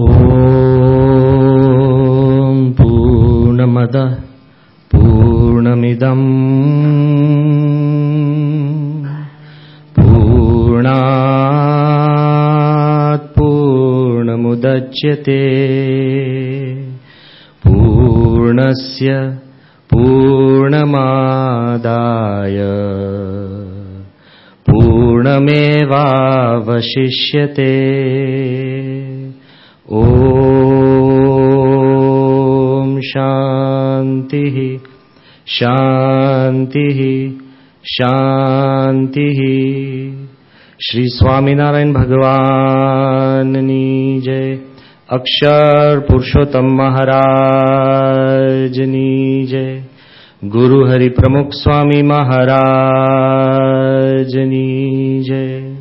Om Purnamada Purnamidam Purnat Purnamudachyate Purnasya Purnamadaya Purnamevavashishyate. Om Shantihi Shantihi Shantihi. Shri Swaminarayan Bhagwan Jai. Akshar Purushottam Maharaj Jai. Guru Hari Pramukh Swami Maharaj Jai.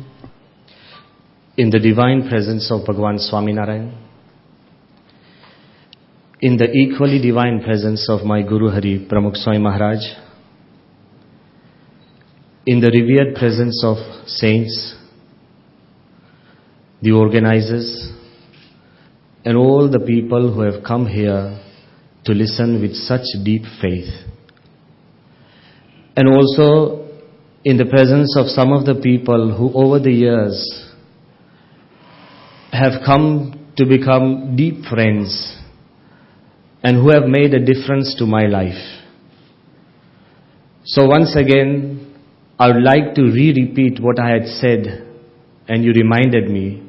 In the divine presence of Bhagwan Swaminarayan, in the equally divine presence of my Guru Hari Pramukh Swami Maharaj, in the revered presence of saints, the organizers, and all the people who have come here to listen with such deep faith, and also in the presence of some of the people who over the years have come to become deep friends and who have made a difference to my life. So once again, I would like to repeat what I had said and you reminded me.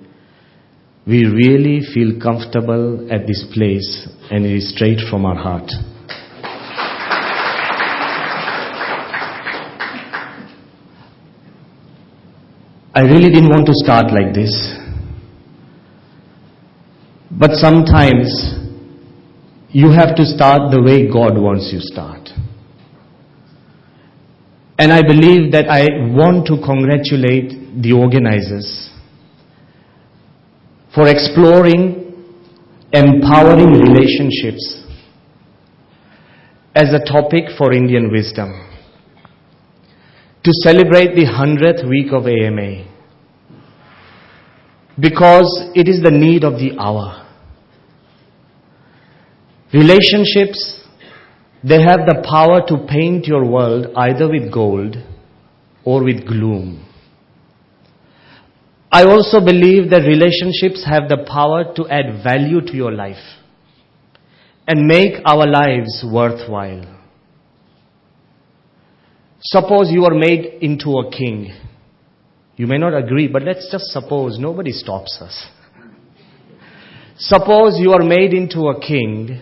We really feel comfortable at this place and it is straight from our heart. I really didn't want to start like this. But sometimes you have to start the way God wants you to start. And I believe that I want to congratulate the organizers for exploring empowering relationships as a topic for Indian wisdom, to celebrate the 100th week of AMA, because it is the need of the hour. Relationships, they have the power to paint your world either with gold or with gloom. I also believe that relationships have the power to add value to your life and make our lives worthwhile. Suppose you are made into a king. You may not agree, but let's just suppose. Nobody stops us. Suppose you are made into a king,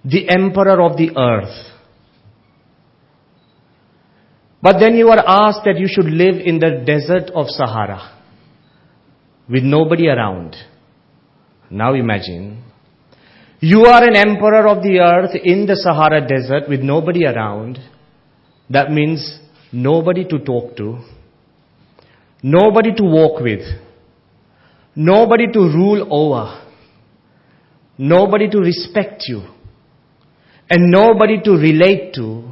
the emperor of the earth. But then you are asked that you should live in the desert of Sahara with nobody around. Now imagine, you are an emperor of the earth in the Sahara desert with nobody around. That means nobody to talk to, nobody to walk with, nobody to rule over, nobody to respect you, and nobody to relate to.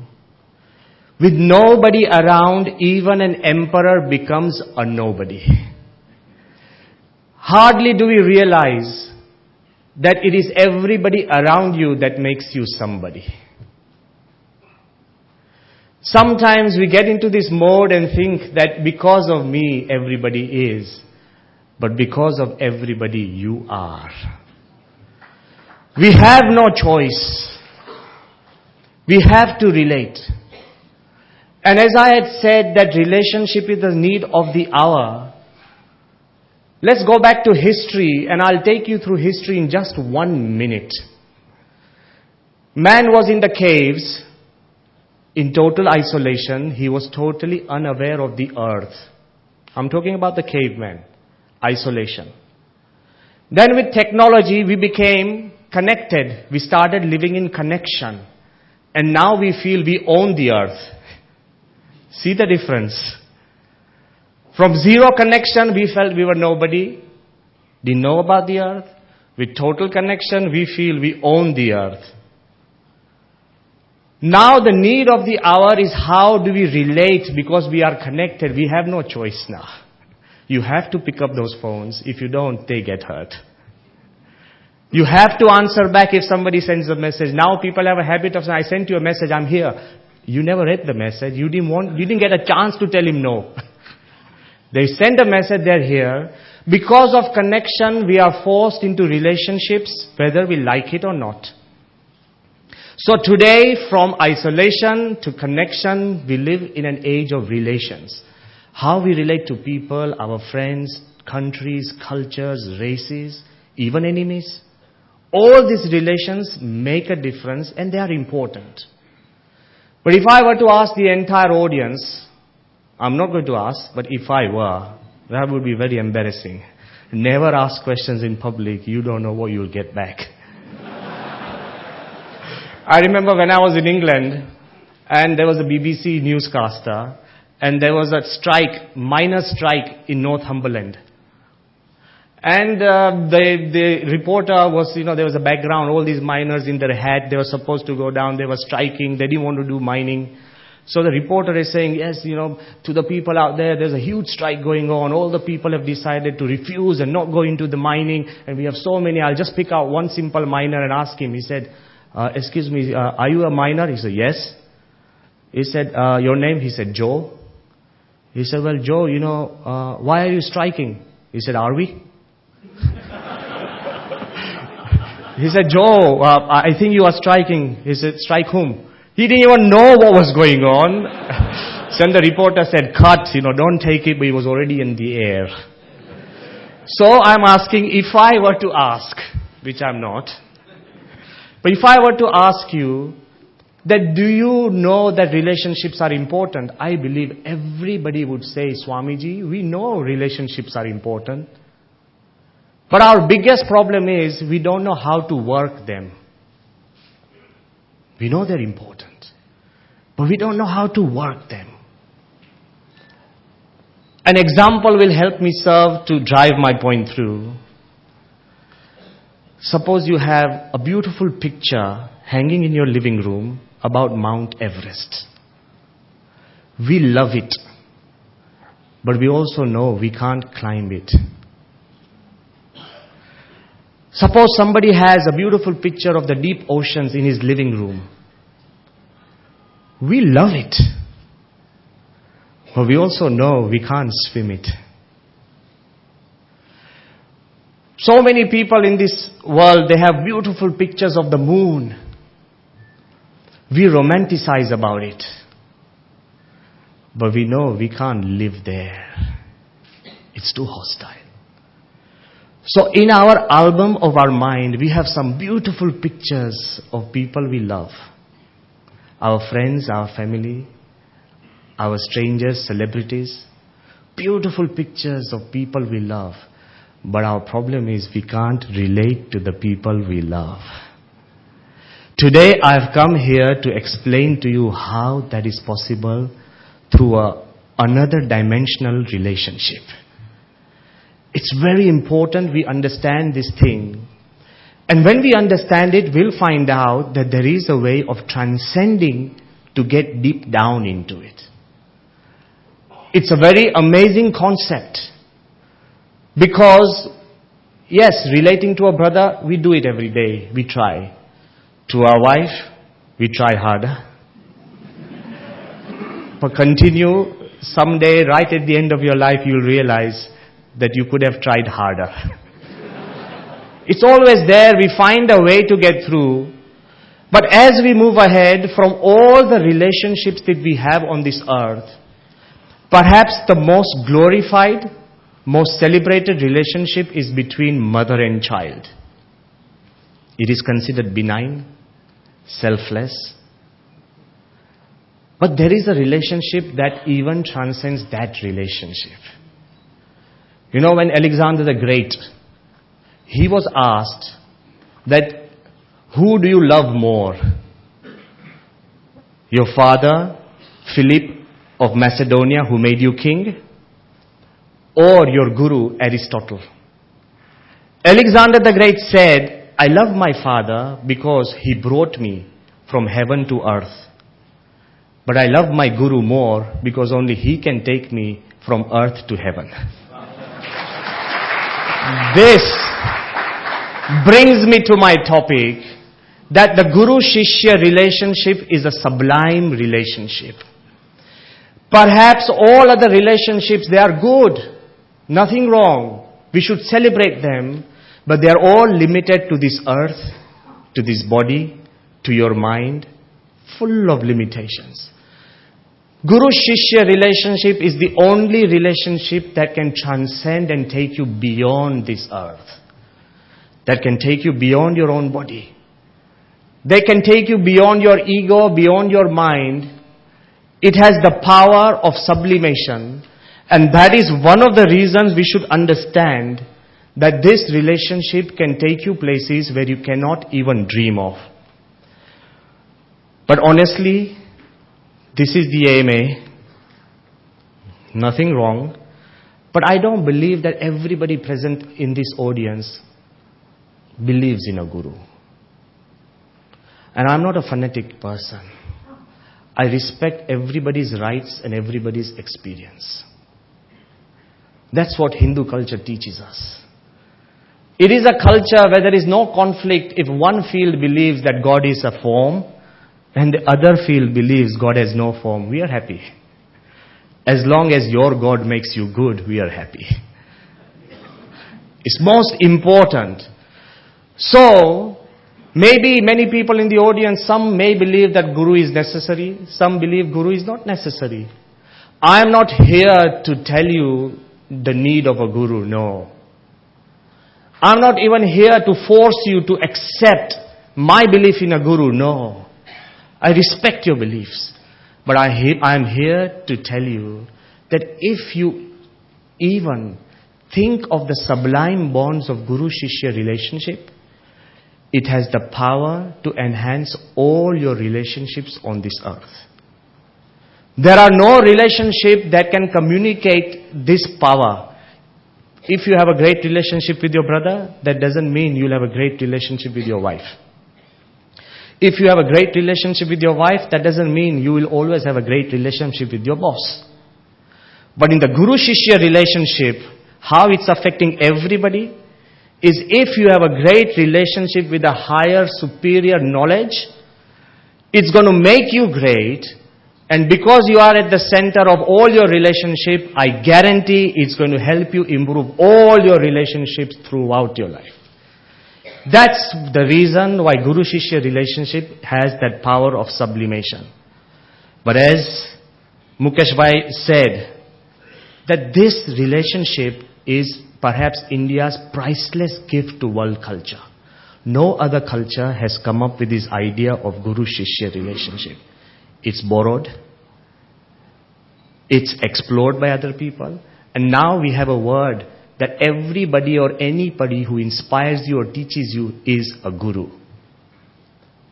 With nobody around, even an emperor becomes a nobody. Hardly do we realize that it is everybody around you that makes you somebody. Sometimes we get into this mode and think that because of me, everybody is. But because of everybody, you are. We have no choice. We have to relate. And as I had said, that relationship is the need of the hour. Let's go back to history, and I'll take you through history in just 1 minute. Man was in the caves, in total isolation. He was totally unaware of the earth. I'm talking about the caveman. Isolation. Then with technology, we became connected. We started living in connection. And now we feel we own the earth. See the difference? From zero connection, we felt we were nobody. Didn't know about the earth. With total connection, we feel we own the earth. Now the need of the hour is how do we relate, because we are connected. We have no choice now. You have to pick up those phones. If you don't, they get hurt. You have to answer back if somebody sends a message. Now people have a habit of saying, I sent you a message, I'm here. You never read the message. You didn't get a chance to tell him no. They send a message, they're here. Because of connection, we are forced into relationships, whether we like it or not. So today, from isolation to connection, we live in an age of relations. How we relate to people, our friends, countries, cultures, races, even enemies. All these relations make a difference and they are important. But if I were to ask the entire audience, I'm not going to ask, but if I were, that would be very embarrassing. Never ask questions in public. You don't know what you'll get back. I remember when I was in England, and there was a BBC newscaster, and there was a strike, minor strike in Northumberland. And the reporter was, there was a background, all these miners in their hat, they were supposed to go down, they were striking, they didn't want to do mining. So the reporter is saying, yes, to the people out there, there's a huge strike going on. All the people have decided to refuse and not go into the mining. And we have so many. I'll just pick out one simple miner and ask him. He said, excuse me, are you a miner? He said, yes. He said, your name? He said, Joe. He said, well, Joe, why are you striking? He said, are we? He said, Joe, I think you are striking. He said, strike whom? He didn't even know what was going on. So the reporter said, cut, don't take it, but he was already in the air. So I'm asking, if I were to ask, which I'm not, but if I were to ask you, that do you know that relationships are important? I believe everybody would say, Swamiji, we know relationships are important. But our biggest problem is we don't know how to work them. We know they're important, but we don't know how to work them. An example will help me serve to drive my point through. Suppose you have a beautiful picture hanging in your living room about Mount Everest. We love it, but we also know we can't climb it. Suppose somebody has a beautiful picture of the deep oceans in his living room. We love it, but we also know we can't swim it. So many people in this world, they have beautiful pictures of the moon. We romanticize about it, but we know we can't live there. It's too hostile. So in our album of our mind, we have some beautiful pictures of people we love. Our friends, our family, our strangers, celebrities. Beautiful pictures of people we love. But our problem is we can't relate to the people we love. Today I've come here to explain to you how that is possible through another dimensional relationship. It's very important we understand this thing. And when we understand it, we'll find out that there is a way of transcending to get deep down into it. It's a very amazing concept. Because, yes, relating to a brother, we do it every day. We try. To our wife, we try harder. But continue, someday, right at the end of your life, you'll realize that you could have tried harder. It's always there. We find a way to get through. But as we move ahead from all the relationships that we have on this earth, perhaps the most glorified, most celebrated relationship is between mother and child. It is considered benign, selfless. But there is a relationship that even transcends that relationship. When Alexander the Great, he was asked that, who do you love more? Your father, Philip of Macedonia, who made you king? Or your guru, Aristotle? Alexander the Great said, I love my father because he brought me from heaven to earth. But I love my guru more because only he can take me from earth to heaven. brings me to my topic, that the Guru-Shishya relationship is a sublime relationship. Perhaps all other relationships, they are good. Nothing wrong. We should celebrate them. But they are all limited to this earth, to this body, to your mind, full of limitations. Guru-Shishya relationship is the only relationship that can transcend and take you beyond this earth. That can take you beyond your own body. They can take you beyond your ego, beyond your mind. It has the power of sublimation. And that is one of the reasons we should understand that this relationship can take you places where you cannot even dream of. But honestly, this is the AMA. Nothing wrong. But I don't believe that everybody present in this audience believes in a guru. And I'm not a fanatic person. I respect everybody's rights and everybody's experience. That's what Hindu culture teaches us. It is a culture where there is no conflict if one field believes that God is a form and the other field believes God has no form. We are happy. As long as your God makes you good, we are happy. It's most important. So, maybe many people in the audience, some may believe that Guru is necessary. Some believe Guru is not necessary. I am not here to tell you the need of a Guru, no. I'm not even here to force you to accept my belief in a Guru, no. I respect your beliefs. But I am here to tell you that if you even think of the sublime bonds of Guru-Shishya relationship, it has the power to enhance all your relationships on this earth. There are no relationship that can communicate this power. If you have a great relationship with your brother, that doesn't mean you'll have a great relationship with your wife. If you have a great relationship with your wife, that doesn't mean you will always have a great relationship with your boss. But in the Guru-Shishya relationship, how it's affecting everybody is if you have a great relationship with a higher, superior knowledge, it's going to make you great. And because you are at the center of all your relationship, I guarantee it's going to help you improve all your relationships throughout your life. That's the reason why Guru-Shishya relationship has that power of sublimation. But as Mukesh Bhai said, that this relationship is perhaps India's priceless gift to world culture. No other culture has come up with this idea of Guru-Shishya relationship. It's borrowed. It's explored by other people. And now we have a word that everybody or anybody who inspires you or teaches you is a guru.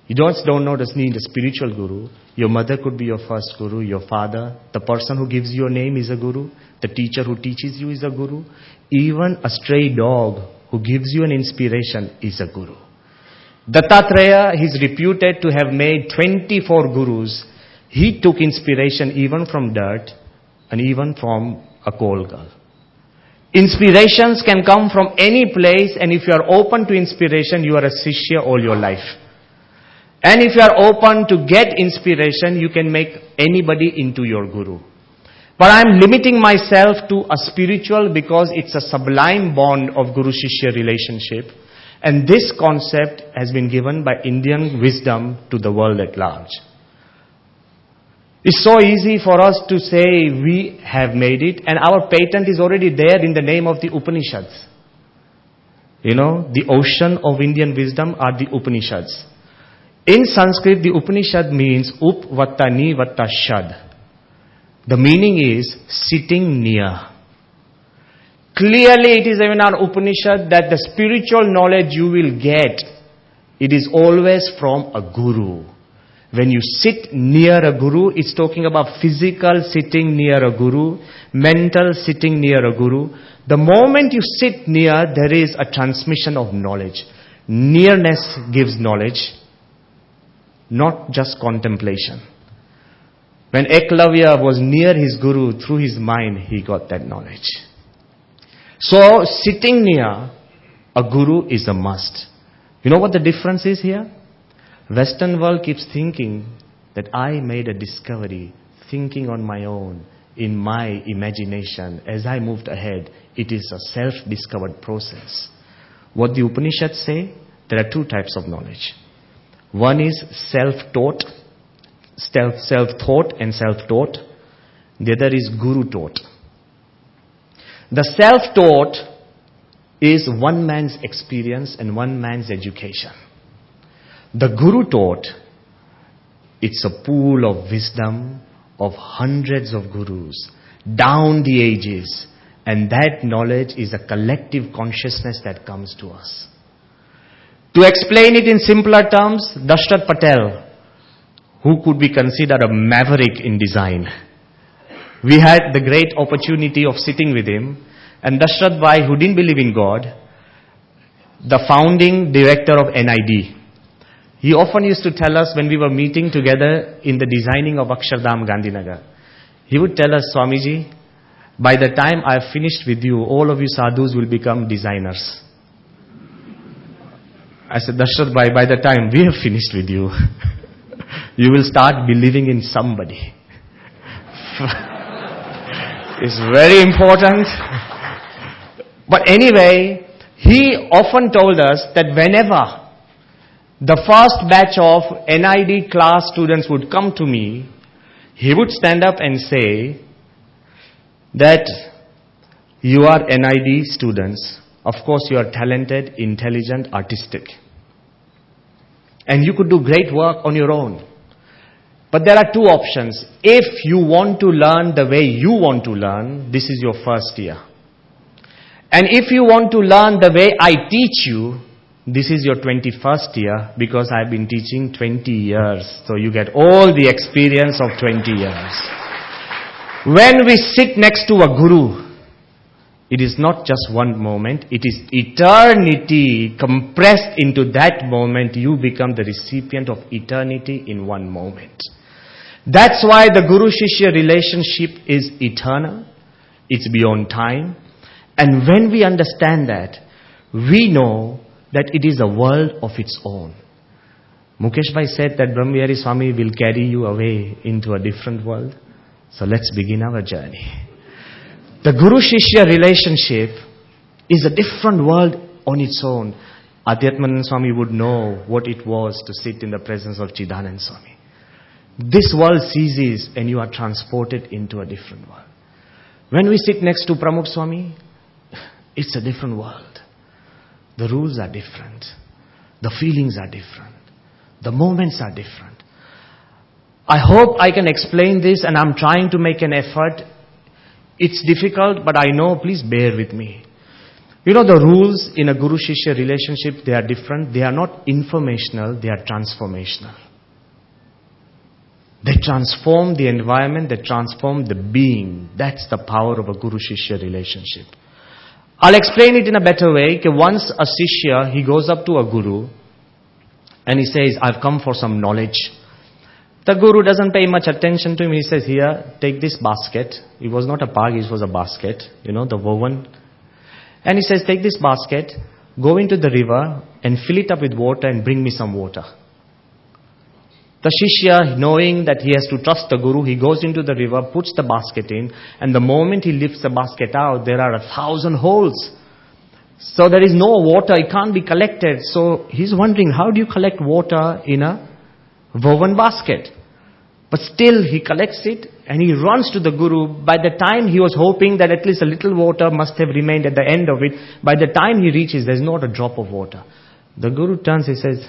You just don't need a spiritual guru. Your mother could be your first guru, your father. The person who gives you a name is a guru. The teacher who teaches you is a guru. Even a stray dog who gives you an inspiration is a guru. Dattatreya, he's reputed to have made 24 gurus. He took inspiration even from dirt and even from a cold girl. Inspirations can come from any place, and if you are open to inspiration, you are a Shishya all your life. And if you are open to get inspiration, you can make anybody into your guru. But I am limiting myself to a spiritual because it's a sublime bond of Guru-Shishya relationship. And this concept has been given by Indian wisdom to the world at large. It's so easy for us to say we have made it, and our patent is already there in the name of the Upanishads. You know, the ocean of Indian wisdom are the Upanishads. In Sanskrit, the Upanishad means up vatta ni vatta shad. The meaning is sitting near. Clearly, it is even an Upanishad that the spiritual knowledge you will get, it is always from a guru. When you sit near a guru, it's talking about physical sitting near a guru, mental sitting near a guru. The moment you sit near, there is a transmission of knowledge. Nearness gives knowledge, not just contemplation. When Eklavya was near his guru, through his mind, he got that knowledge. So, sitting near A guru is a must. You know what the difference is here? Western world keeps thinking that I made a discovery, thinking on my own, in my imagination. As I moved ahead, it is a self-discovered process. What the Upanishads say, there are two types of knowledge. One is self-taught and self-taught. The other is guru-taught. The self-taught is one man's experience and one man's education. The guru-taught, it's a pool of wisdom of hundreds of gurus down the ages, and that knowledge is a collective consciousness that comes to us. To explain it in simpler terms, Ronald Patel, who could be considered a maverick in design, we had the great opportunity of sitting with him, and Dashrath Bhai, who didn't believe in God, the founding director of NID, he often used to tell us when we were meeting together in the designing of Akshardham Gandhinagar, he would tell us, Swamiji, by the time I have finished with you, all of you sadhus will become designers. I said, Dashrath Bhai, by the time we have finished with you, you will start believing in somebody. It's very important. But anyway, he often told us that whenever the first batch of NID class students would come to me, he would stand up and say that you are NID students. Of course, you are talented, intelligent, artistic. And you could do great work on your own. But there are two options. If you want to learn the way you want to learn, this is your first year. And if you want to learn the way I teach you, this is your 21st year, because I've been teaching 20 years. So you get all the experience of 20 years. When we sit next to a guru, it is not just one moment, it is eternity compressed into that moment. You become the recipient of eternity in one moment. That's why the Guru-Shishya relationship is eternal. It's beyond time. And when we understand that, we know that it is a world of its own. Mukesh Bhai said that Brahmavihari Swami will carry you away into a different world. So let's begin our journey. The Guru-Shishya relationship is a different world on its own. Adhyatmanand Swami would know what it was to sit in the presence of Chidanand Swami. This world ceases and you are transported into a different world. When we sit next to Pramukh Swami, it's a different world. The rules are different. The feelings are different. The moments are different. I hope I can explain this, and I'm trying to make an effort. It's difficult, but I know, please bear with me. You know, the rules in a Guru-Shishya relationship, they are different. They are not informational, they are transformational. They transform the environment, they transform the being. That's the power of a Guru-Shishya relationship. I'll explain it in a better way. Once a Shishya, he goes up to a Guru and he says, I've come for some knowledge. The Guru doesn't pay much attention to him. He says, here, take this basket. It was not a pag, it was a basket, the woven. And he says, take this basket, go into the river and fill it up with water and bring me some water. The Shishya, knowing that he has to trust the Guru, he goes into the river, puts the basket in, and the moment he lifts the basket out, there are 1,000 holes. So there is no water, it can't be collected. So he's wondering, how do you collect water in a woven basket? But still he collects it and he runs to the Guru. By the time he was hoping that at least a little water must have remained at the end of it, by the time he reaches, there's not a drop of water. The Guru turns, he says,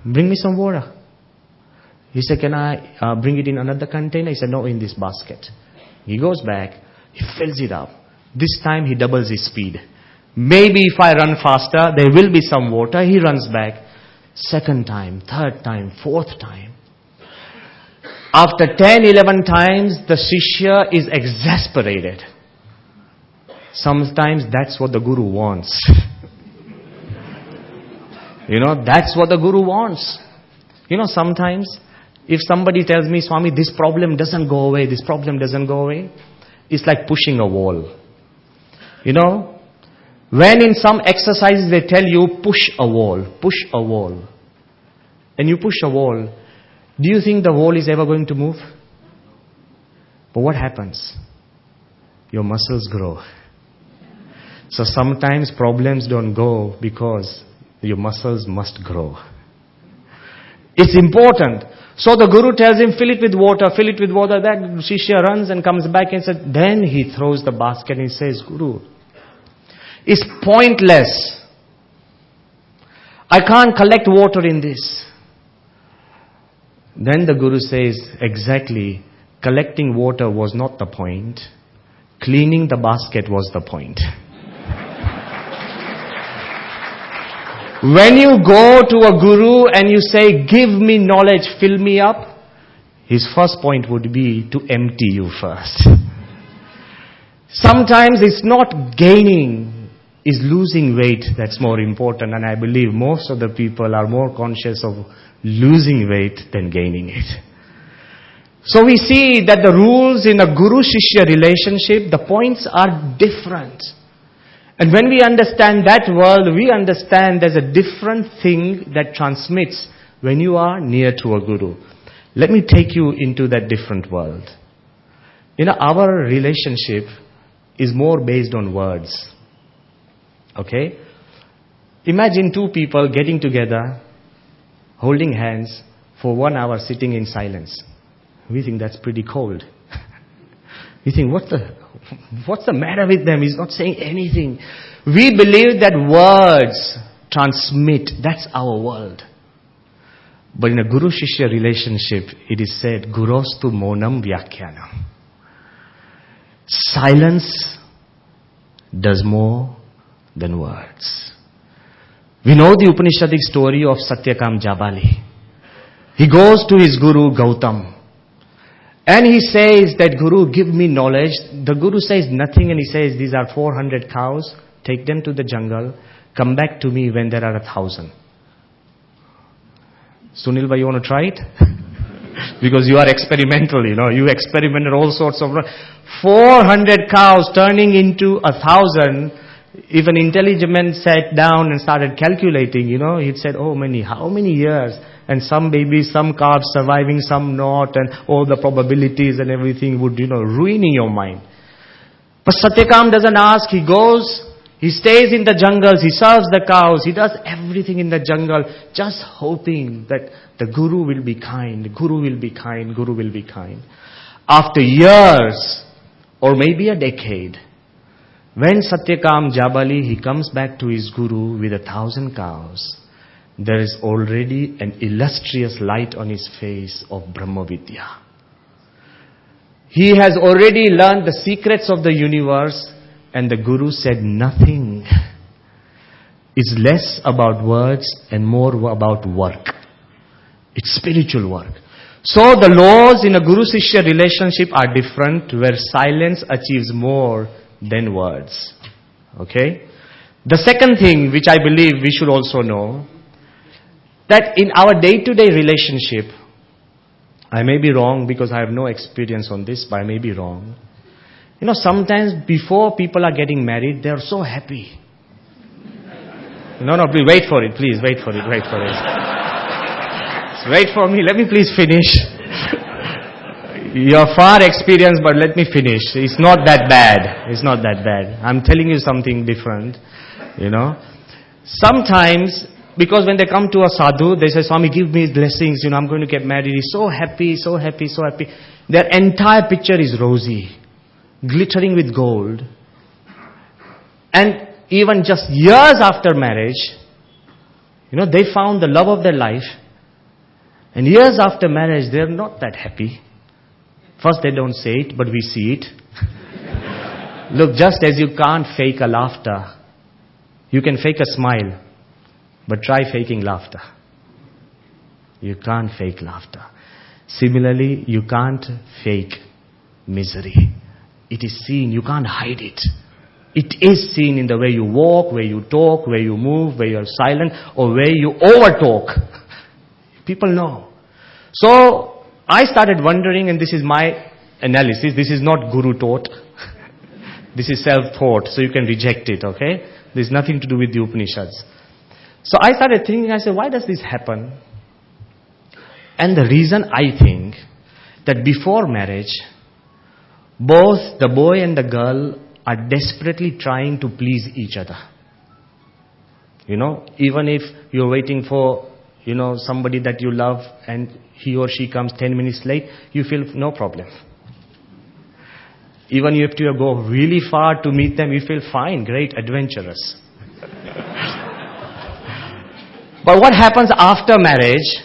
bring me some water. He said, can I bring it in another container? He said, no, in this basket. He goes back, he fills it up. This time he doubles his speed. Maybe if I run faster, there will be some water. He runs back. Second time, third time, fourth time. After 10, 11 times, the Shishya is exasperated. Sometimes that's what the Guru wants. That's what the Guru wants. Sometimes if somebody tells me, Swami, this problem doesn't go away, it's like pushing a wall. When in some exercises they tell you, push a wall, and you push a wall, do you think the wall is ever going to move? But what happens? Your muscles grow. So sometimes problems don't go because your muscles must grow. It's important. So the Guru tells him, fill it with water. That Shishya runs and comes back and says, then he throws the basket and he says, Guru, it's pointless. I can't collect water in this. Then the Guru says, exactly, collecting water was not the point. Cleaning the basket was the point. When you go to a Guru and you say, give me knowledge, fill me up, his first point would be to empty you first. Sometimes it's not gaining, it's losing weight that's more important. And I believe most of the people are more conscious of losing weight than gaining it. So we see that the rules in a Guru-Shishya relationship, the points are different. And when we understand that world, we understand there's a different thing that transmits when you are near to a Guru. Let me take you into that different world. Our relationship is more based on words. Okay? Imagine two people getting together, holding hands for 1 hour sitting in silence. We think that's pretty cold. We think, what's the matter with them? He's not saying anything. We believe that words transmit. That's our world. But in a Guru-Shishya relationship, it is said, Gurostu monam vyakhyanam. Silence does more than words. We know the Upanishadic story of Satyakam Jabali. He goes to his Guru Gautam. And he says that, Guru, give me knowledge. The Guru says nothing and he says, these are 400 cows. Take them to the jungle. Come back to me when there are 1,000. Sunil, you want to try it? Because you are experimental, You experimented all sorts of... 400 cows turning into 1,000. If an intelligent man sat down and started calculating, he'd said, how many years? And some babies, some calves surviving, some not, and all the probabilities and everything would, ruining your mind. But Satyakam doesn't ask. He goes, he stays in the jungles, he serves the cows, he does everything in the jungle, just hoping that the Guru will be kind, Guru will be kind, Guru will be kind. After years, or maybe a decade, when Satyakam Jabali, he comes back to his Guru with 1,000 cows, there is already an illustrious light on his face of Brahmavidya. He has already learned the secrets of the universe, and the Guru said nothing. It's less about words and more about work. It's spiritual work. So the laws in a Guru-Shishya relationship are different, where silence achieves more than words. Okay? The second thing which I believe we should also know, that in our day-to-day relationship, I may be wrong because I have no experience on this, but I may be wrong. Sometimes before people are getting married, they are so happy. No, please wait for it, wait for it. Wait for me, let me please finish. You're far experienced, but let me finish. It's not that bad. I'm telling you something different, Sometimes, because when they come to a sadhu, they say, Swami, give me blessings, I'm going to get married. He's so happy. Their entire picture is rosy, glittering with gold. And even just years after marriage, they found the love of their life. And years after marriage, they're not that happy. First, they don't say it, but we see it. Look, just as you can't fake a laughter, you can fake a smile, but try faking laughter. You can't fake laughter. Similarly, you can't fake misery. It is seen, you can't hide it. It is seen in the way you walk, where you talk, where you move, where you're silent, or where you over-talk. People know. So, I started wondering, and this is my analysis, this is not Guru taught. This is self-taught, so you can reject it, okay? There's nothing to do with the Upanishads. So I started thinking, I said, why does this happen? And the reason I think that before marriage, both the boy and the girl are desperately trying to please each other. Even if you're waiting for, somebody that you love and he or she comes 10 minutes late, you feel no problem. Even if you go really far to meet them, you feel fine, great, adventurous. But what happens after marriage?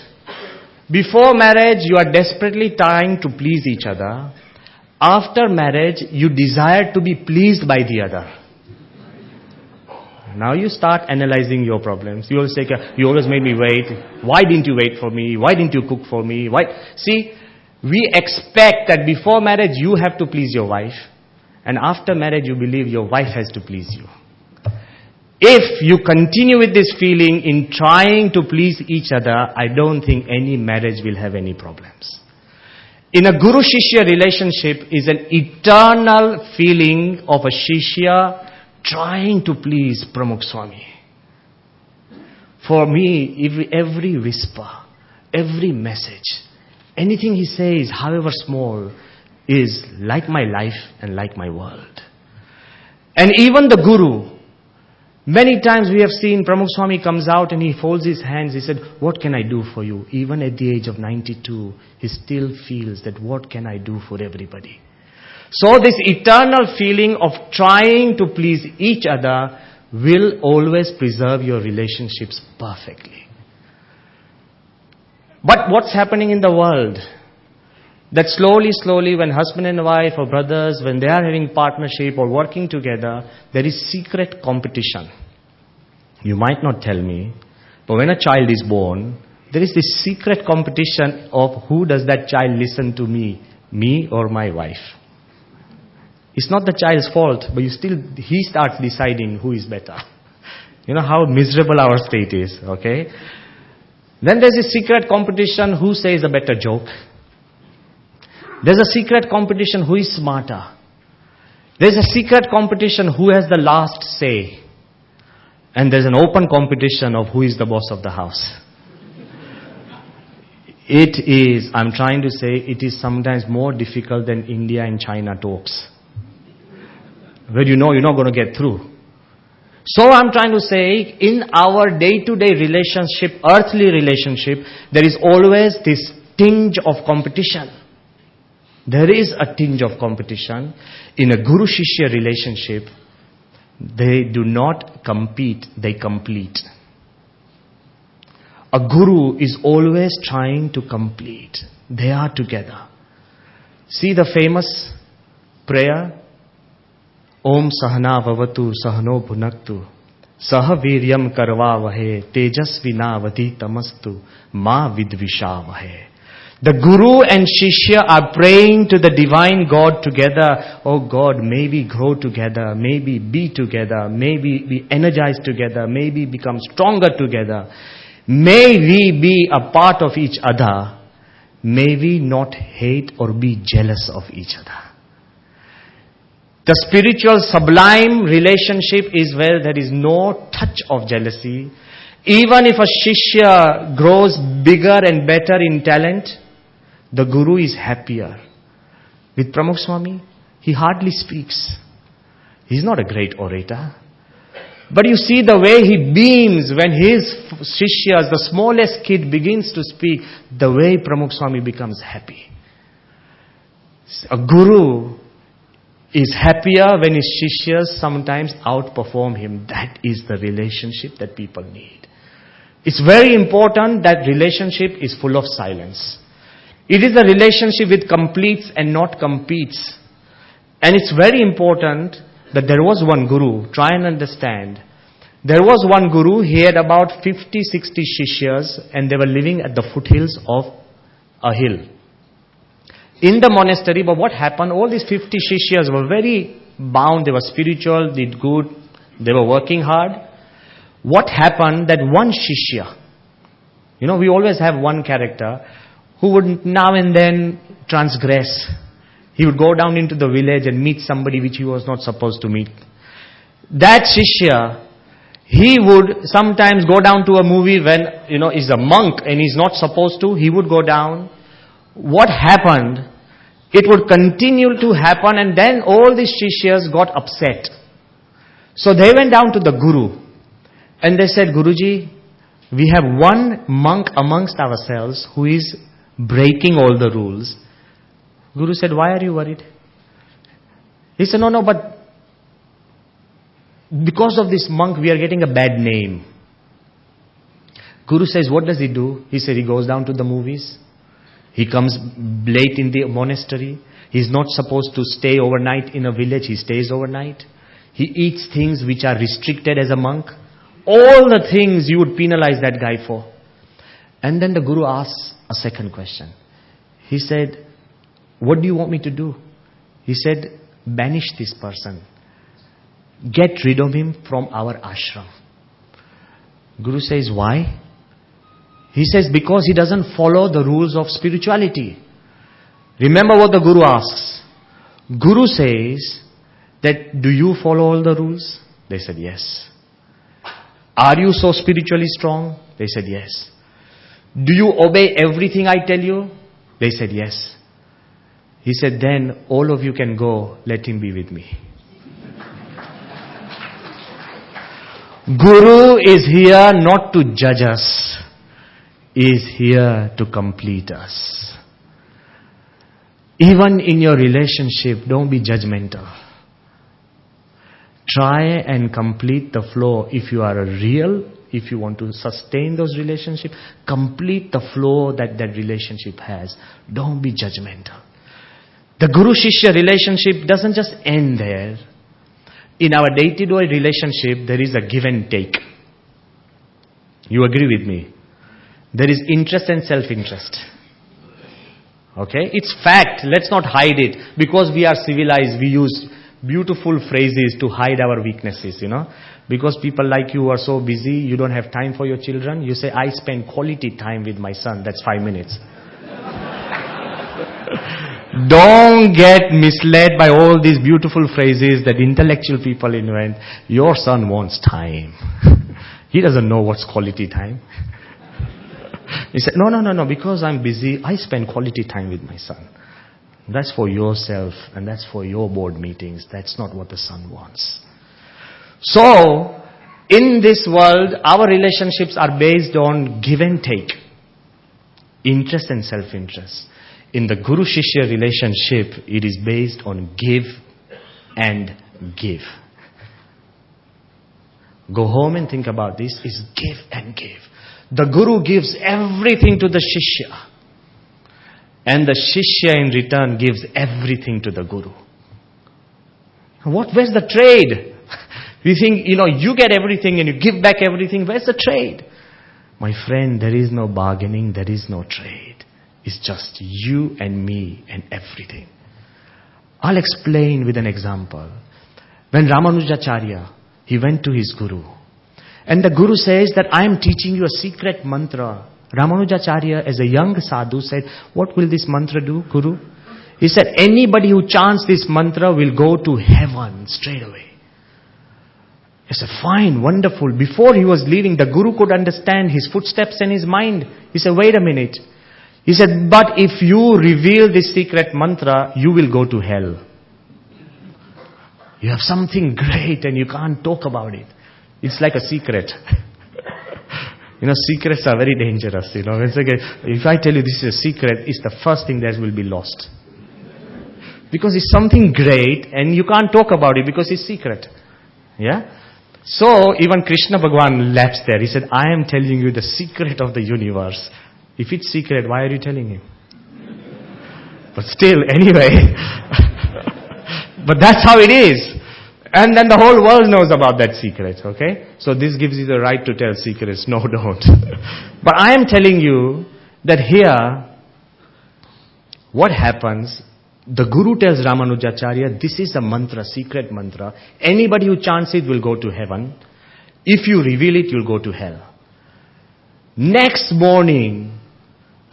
Before marriage, you are desperately trying to please each other. After marriage, you desire to be pleased by the other. Now you start analyzing your problems. You always say, you always made me wait. Why didn't you wait for me? Why didn't you cook for me? Why? See, we expect that before marriage you have to please your wife. And after marriage you believe your wife has to please you. If you continue with this feeling in trying to please each other, I don't think any marriage will have any problems. In a Guru-Shishya relationship is an eternal feeling of a Shishya trying to please Pramukh Swami. For me, every whisper, every message, anything he says, however small, is like my life and like my world. And even the Guru, many times we have seen Pramukh Swami comes out and he folds his hands. He said, what can I do for you? Even at the age of 92, he still feels that what can I do for everybody? So this eternal feeling of trying to please each other will always preserve your relationships perfectly. But what's happening in the world? That slowly, when husband and wife or brothers, when they are having partnership or working together, there is secret competition. You might not tell me, but when a child is born, there is this secret competition of who does that child listen to me or my wife. It's not the child's fault, but he starts deciding who is better. You know how miserable our state is, okay? Then there's a secret competition who says a better joke. There's a secret competition who is smarter. There's a secret competition who has the last say. And there's an open competition of who is the boss of the house. I'm trying to say, it is sometimes more difficult than India and China talks. Where you're not going to get through. So I'm trying to say, in our day-to-day relationship, earthly relationship, there is always this tinge of competition. There is a tinge of competition. In a Guru-Shishya relationship, they do not compete, they complete. A Guru is always trying to complete. They are together. See the famous prayer? Om Sahana Vavatu Sahano Bhunaktu Saha Viryam Karvavahe Tejasvina Vaditamastu Ma Vidvishavahe. The Guru and Shishya are praying to the divine God together. Oh God, may we grow together, may we be together, may we be energized together, may we become stronger together. May we be a part of each other. May we not hate or be jealous of each other. The spiritual sublime relationship is where there is no touch of jealousy. Even if a Shishya grows bigger and better in talent, the Guru is happier. With Pramukh Swami, he hardly speaks. He's not a great orator. But you see the way he beams when his Shishyas, the smallest kid, begins to speak, the way Pramukh Swami becomes happy. A Guru is happier when his Shishyas sometimes outperform him. That is the relationship that people need. It's very important that relationship is full of silence. It is a relationship with completes and not competes. And it's very important that there was one Guru. Try and understand. There was one Guru. He had about 50, 60 Shishyas and they were living at the foothills of a hill. In the monastery, but what happened? All these 50 Shishyas were very bound. They were spiritual, did good. They were working hard. What happened? That one Shishya, we always have one character who would now and then transgress. He would go down into the village and meet somebody which he was not supposed to meet. That Shishya He would sometimes go down to a movie when, he's a monk and he's not supposed to. He would go down. What happened? It would continue to happen, and then all the Shishyas got upset. So they went down to the Guru and they said, Guruji, we have one monk amongst ourselves who is breaking all the rules. Guru said, why are you worried? He said, no, but because of this monk we are getting a bad name. Guru says, what does he do? He said, he goes down to the movies. He comes late in the monastery. He's not supposed to stay overnight in a village. He stays overnight. He eats things which are restricted as a monk. All the things you would penalize that guy for. And then the Guru asks a second question. He said, what do you want me to do? He said, banish this person. Get rid of him from our ashram. Guru says, why? He says, because he doesn't follow the rules of spirituality. Remember what the Guru asks. Guru says that, do you follow all the rules? They said, yes. Are you so spiritually strong? They said, yes. Do you obey everything I tell you? They said, yes. He said, then all of you can go, let him be with me. Guru is here not to judge us. He is here to complete us. Even in your relationship, don't be judgmental. Try and complete the flow. If you are if you want to sustain those relationships, complete the flow that relationship has. Don't be judgmental. The Guru-Shishya relationship doesn't just end there. In our day-to-day relationship, there is a give and take. You agree with me? There is interest and self-interest. Okay? It's fact. Let's not hide it. Because we are civilized, we use beautiful phrases to hide our weaknesses, Because people like you are so busy, you don't have time for your children. You say, I spend quality time with my son. That's 5 minutes. Don't get misled by all these beautiful phrases that intellectual people invent. Your son wants time. He doesn't know what's quality time. He said, no, because I'm busy, I spend quality time with my son. That's for yourself and that's for your board meetings. That's not what the son wants. So, in this world, our relationships are based on give and take. Interest and self-interest. In the Guru-Shishya relationship, it is based on give and give. Go home and think about this. Is give and give. The Guru gives everything to the Shishya. And the Shishya in return gives everything to the Guru. Where's the trade? We think, you get everything and you give back everything. Where's the trade? My friend, there is no bargaining, there is no trade. It's just you and me and everything. I'll explain with an example. When Ramanujacharya, he went to his Guru. And the Guru says that I am teaching you a secret mantra. Ramanujacharya, as a young sadhu, said, what will this mantra do, Guru? He said, anybody who chants this mantra will go to heaven straight away. He said, fine, wonderful. Before he was leaving, the Guru could understand his footsteps in his mind. He said, wait a minute. He said, but if you reveal this secret mantra, you will go to hell. You have something great and you can't talk about it. It's like a secret. Secrets are very dangerous. It's like if I tell you this is a secret, it's the first thing that will be lost. Because it's something great and you can't talk about it because it's secret. Yeah? So even Krishna Bhagwan lapsed there. He said, I am telling you the secret of the universe. If it's secret, why are you telling him? But still, anyway. But that's how it is. And then the whole world knows about that secret, okay? So this gives you the right to tell secrets. No, don't. But I am telling you that here, what happens, the Guru tells Ramanujacharya, this is a mantra, secret mantra. Anybody who chants it will go to heaven. If you reveal it, you'll go to hell. Next morning,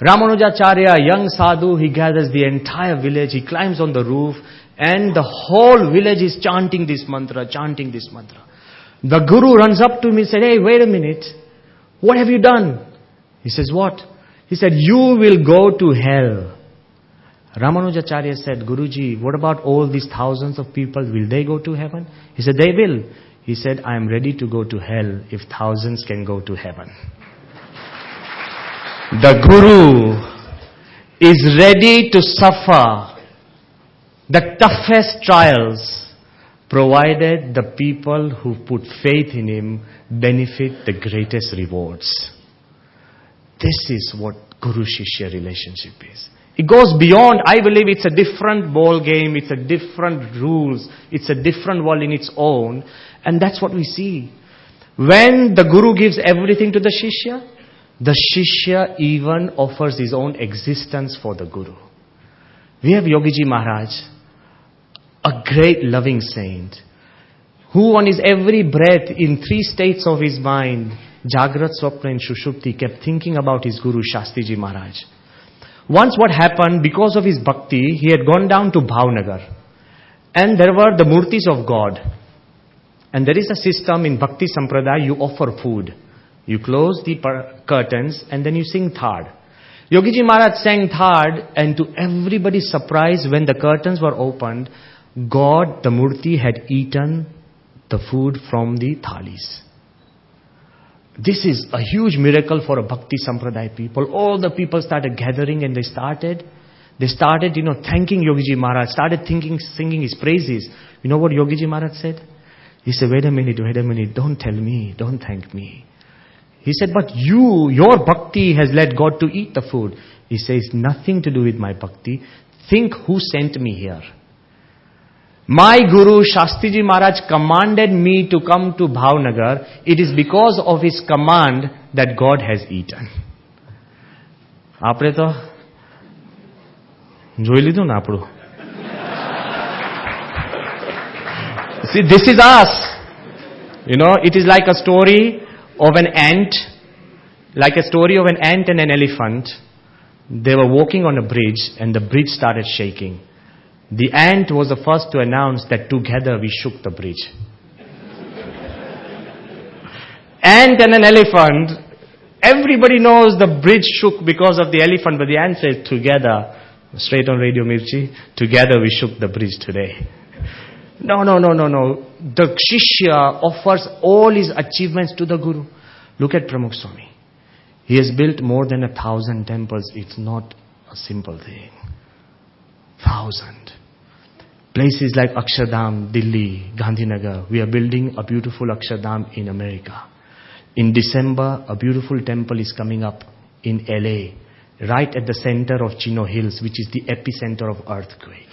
Ramanujacharya, young sadhu, he gathers the entire village, he climbs on the roof, and the whole village is chanting this mantra, chanting this mantra. The Guru runs up to me and said, hey, wait a minute. What have you done? He says, what? He said, you will go to hell. Ramanujacharya said, Guruji, what about all these thousands of people? Will they go to heaven? He said, they will. He said, I am ready to go to hell if thousands can go to heaven. The Guru is ready to suffer the toughest trials, provided the people who put faith in him benefit the greatest rewards. This is what Guru-Shishya relationship is. It goes beyond. I believe it's a different ball game, it's a different rules, it's a different world in its own. And that's what we see. When the Guru gives everything to the Shishya Shishya even offers his own existence for the Guru. We have Yogiji Maharaj, a great loving saint, who on his every breath in 3 states of his mind, Jagrat, Swapna and Shushupti, kept thinking about his Guru Shastriji Maharaj. Once what happened, because of his bhakti, he had gone down to Bhavnagar. And there were the murtis of God. And there is a system in Bhakti Sampradaya, you offer food. You close the curtains and then you sing Thad. Yogiji Maharaj sang Thad, and to everybody's surprise, when the curtains were opened, God, the Murti, had eaten the food from the thalis. This is a huge miracle for a Bhakti Sampradaya people. All the people started gathering and they started, thanking Yogiji Maharaj, started singing his praises. You know what Yogiji Maharaj said? He said, wait a minute, don't tell me, don't thank me. He said, but your bhakti has led God to eat the food. He says, nothing to do with my bhakti. Think who sent me here. My Guru Shastriji Maharaj commanded me to come to Bhavnagar. It is because of his command that God has eaten. આપણે તો જોઈ લીધું ને આપણું. See, this is us. You know, it is like a story of an ant, and an elephant. They were walking on a bridge and the bridge started shaking. The ant was the first to announce that together we shook the bridge. Ant and an elephant, everybody knows the bridge shook because of the elephant, but the ant says together, straight on Radio Mirchi, together we shook the bridge today. No. The Shishya offers all his achievements to the Guru. Look at Pramukh Swami. He has built more than 1,000 temples. It's not a simple thing. 1,000. Places like Akshardham, Delhi, Gandhinagar. We are building a beautiful Akshardham in America. In December, a beautiful temple is coming up in LA, right at the center of Chino Hills, which is the epicenter of earthquake.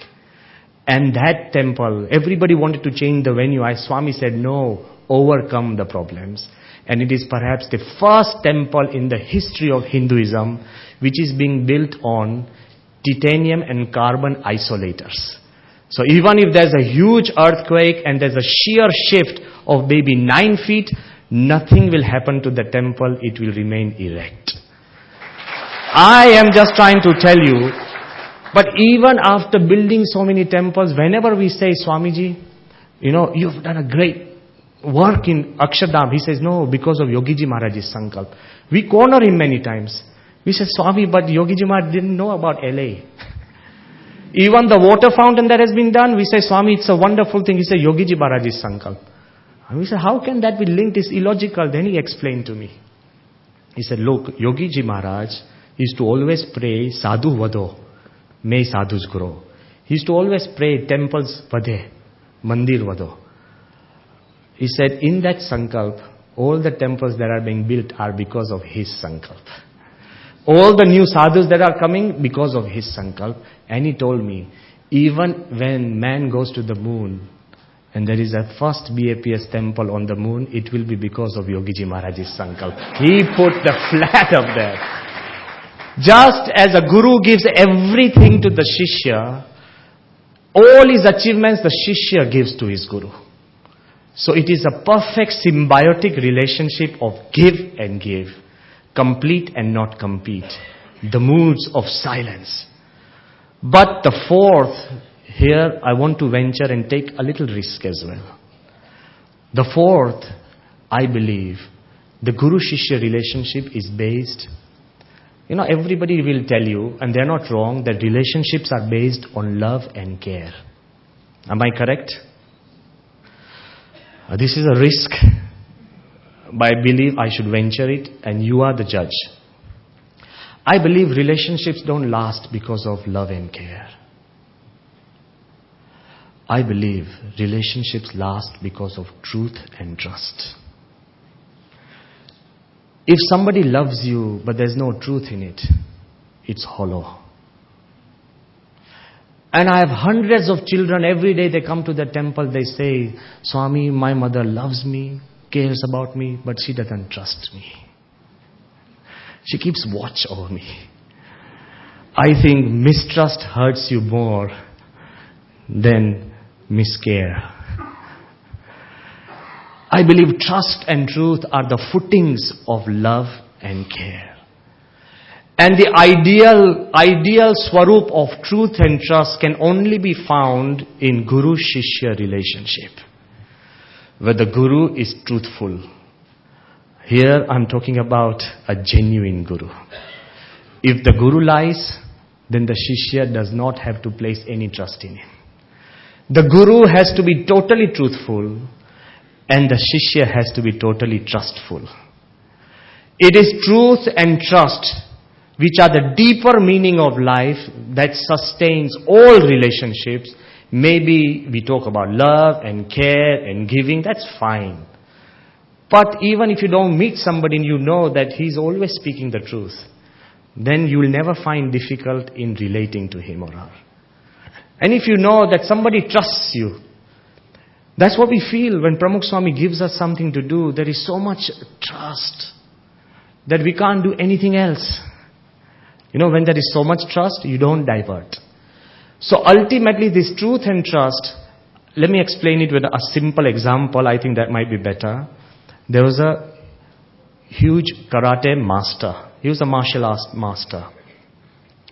And that temple, everybody wanted to change the venue. Swami said, no, overcome the problems. And it is perhaps the first temple in the history of Hinduism which is being built on titanium and carbon isolators. So even if there's a huge earthquake and there's a sheer shift of maybe 9 feet, nothing will happen to the temple. It will remain erect. I am just trying to tell you, but even after building so many temples, whenever we say, Swamiji, you've done a great work in Akshardham. He says, no, because of Yogiji Maharaj's sankalp. We corner him many times. We say, Swami, but Yogiji Maharaj didn't know about LA. Even the water fountain that has been done, we say, Swami, it's a wonderful thing. He said, Yogiji Maharaj's sankalp. And we say, how can that be linked? It's illogical. Then he explained to me. He said, look, Yogiji Maharaj used to always pray, sadhu vado, may sadhus grow. He used to always pray, temples vadhe, mandir vado. He said, in that sankalp, all the temples that are being built are because of his sankalp. All the new sadhus that are coming because of his sankalp. And he told me, even when man goes to the moon, and there is a first BAPS temple on the moon, it will be because of Yogiji Maharaj's sankalp. He put the flag up there. Just as a guru gives everything to the Shishya, all his achievements the Shishya gives to his guru. So it is a perfect symbiotic relationship of give and give, complete and not compete, the moods of silence. But the fourth, here I want to venture and take a little risk as well. The fourth I believe the Guru-Shishya relationship is based, everybody will tell you, and they're not wrong, that relationships are based on love and care. Am I correct? This is a risk, but I believe I should venture it, and you are the judge. I believe relationships don't last because of love and care. I believe relationships last because of truth and trust. If somebody loves you but there's no truth in it, it's hollow. And I have hundreds of children, every day they come to the temple, they say, Swami, my mother loves me, cares about me, but she doesn't trust me. She keeps watch over me. I think mistrust hurts you more than miscare. I believe trust and truth are the footings of love and care. And the ideal swarup of truth and trust can only be found in Guru-Shishya relationship, where the Guru is truthful. Here I'm talking about a genuine Guru. If the Guru lies, then the Shishya does not have to place any trust in him. The Guru has to be totally truthful, and the Shishya has to be totally trustful. It is truth and trust which are the deeper meaning of life that sustains all relationships. Maybe we talk about love and care and giving, that's fine. But even if you don't meet somebody and you know that he's always speaking the truth, then you will never find difficult in relating to him or her. And if you know that somebody trusts you, that's what we feel when Pramukh Swami gives us something to do. There is so much trust that we can't do anything else. When there is so much trust, you don't divert. So ultimately this truth and trust, let me explain it with a simple example. I think that might be better. There was a huge karate master. He was a martial arts master.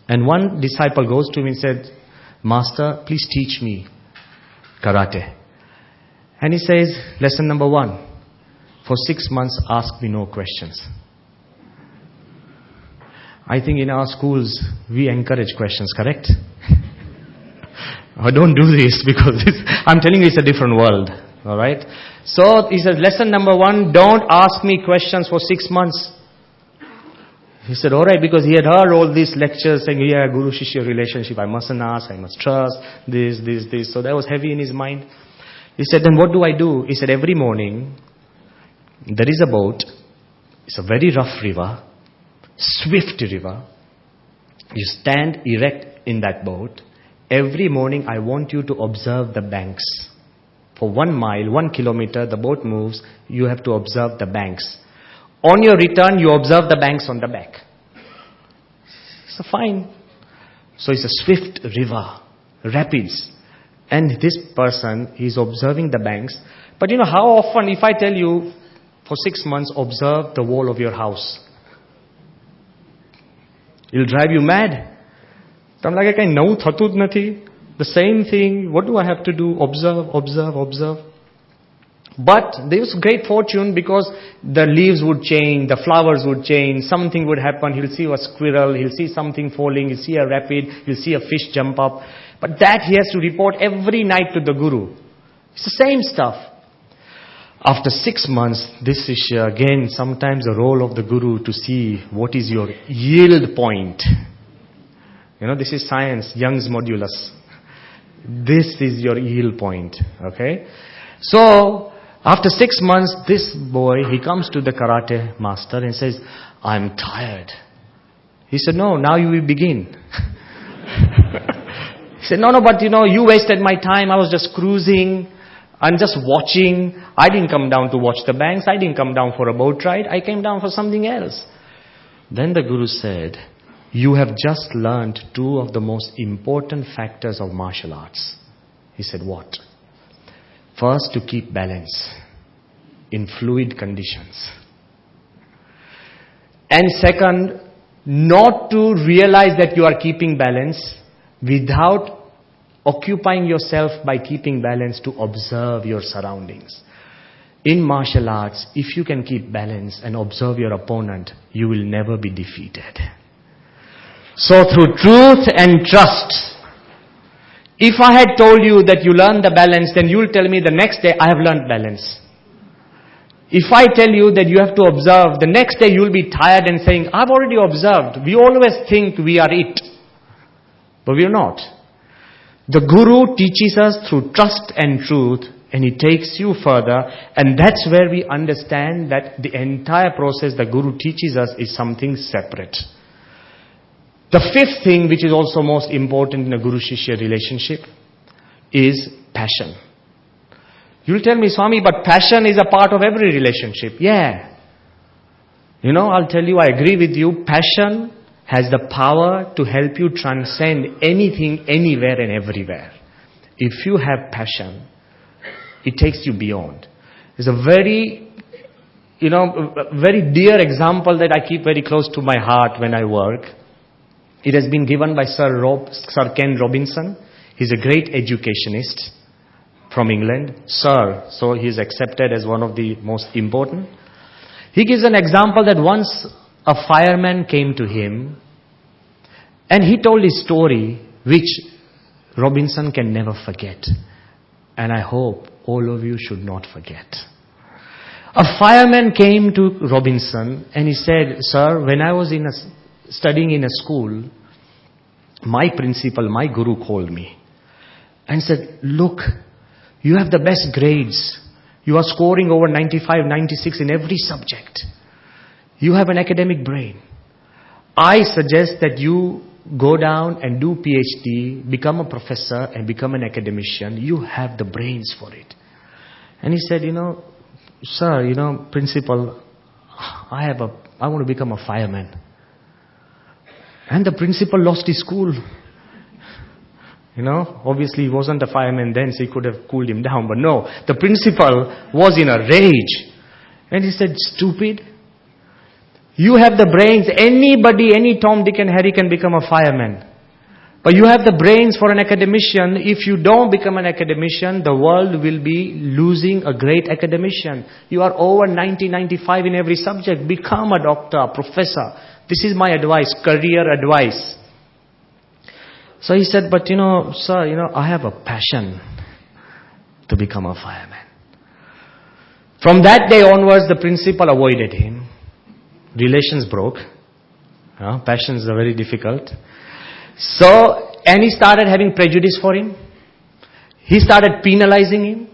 And one disciple goes to him and said, Master, please teach me karate. And he says, lesson number 1, for 6 months ask me no questions. I think in our schools we encourage questions, correct? Don't do this because I'm telling you it's a different world. Alright? So he says, lesson number 1, don't ask me questions for 6 months. He said, alright, because he had heard all these lectures saying, Guru-Shishya relationship, I mustn't ask, I must trust, this. So that was heavy in his mind. He said, then what do I do? He said, every morning, there is a boat. It's a very rough river, swift river. You stand erect in that boat. Every morning, I want you to observe the banks. For 1 mile, 1 kilometer, the boat moves. You have to observe the banks. On your return, you observe the banks on the back. So fine. So it's a swift river, rapids. And this person is observing the banks. But how often, if I tell you, for 6 months, observe the wall of your house, it'll drive you mad. I'm like, the same thing, what do I have to do? Observe. But there was great fortune because the leaves would change, the flowers would change, something would happen. He'll see a squirrel, he'll see something falling, he'll see a rapid, he'll see a fish jump up. But that he has to report every night to the Guru. It's the same stuff. After 6 months, this is again sometimes the role of the Guru to see what is your yield point. This is science, Young's modulus. This is your yield point. Okay? So, after 6 months, this boy, he comes to the karate master and says, I'm tired. He said, no, now you will begin. He said, no, but you wasted my time. I was just cruising. I'm just watching. I didn't come down to watch the banks. I didn't come down for a boat ride. I came down for something else. Then the Guru said, you have just learned 2 of the most important factors of martial arts. He said, what? First, to keep balance in fluid conditions. And second, not to realize that you are keeping balance without occupying yourself by keeping balance to observe your surroundings. In martial arts, if you can keep balance and observe your opponent, you will never be defeated. So through truth and trust, if I had told you that you learn the balance, then you will tell me the next day, I have learned balance. If I tell you that you have to observe, the next day you will be tired and saying, I've already observed. We always think we are it. But we are not. The Guru teaches us through trust and truth, and he takes you further, and that's where we understand that the entire process the Guru teaches us is something separate. The fifth thing, which is also most important in a Guru-Shishya relationship, is passion. You'll tell me, Swami, but passion is a part of every relationship. Yeah. I'll tell you, I agree with you. Passion has the power to help you transcend anything, anywhere and everywhere. If you have passion, it takes you beyond. There's a very, very dear example that I keep very close to my heart when I work. It has been given by Sir Ken Robinson. He's a great educationist from England. Sir, so he's accepted as one of the most important. He gives an example that once a fireman came to him and he told his story which Robinson can never forget. And I hope all of you should not forget. A fireman came to Robinson and he said, Sir, when I was studying in a school, my principal, my guru called me and said, look, you have the best grades. You are scoring over 95, 96 in every subject. You have an academic brain. I suggest that you go down and do PhD, become a professor and become an academician. You have the brains for it. And he said, sir, principal, I want to become a fireman. And the principal lost his cool. Obviously he wasn't a fireman then, so he could have cooled him down. But no, the principal was in a rage. And he said, stupid. You have the brains. Anybody, any Tom, Dick and Harry can become a fireman. But you have the brains for an academician. If you don't become an academician, the world will be losing a great academician. You are over 90, 95 in every subject. Become a doctor, professor. This is my advice, career advice. So he said, but sir, I have a passion to become a fireman. From that day onwards, the principal avoided him. Relations broke. Passions are very difficult. And he started having prejudice for him. He started penalizing him.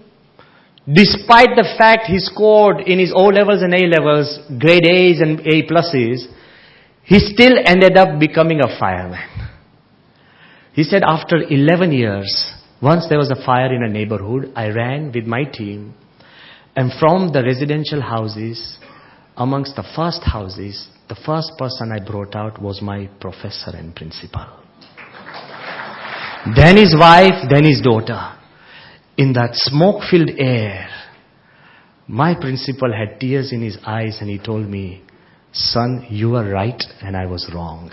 Despite the fact he scored in his O-levels and A-levels, grade A's and A pluses, he still ended up becoming a fireman. He said after 11 years, once there was a fire in a neighborhood, I ran with my team, and from the residential houses, amongst the first houses, the first person I brought out was my professor and principal. Then his wife, then his daughter. In that smoke-filled air, my principal had tears in his eyes and he told me, son, you were right and I was wrong.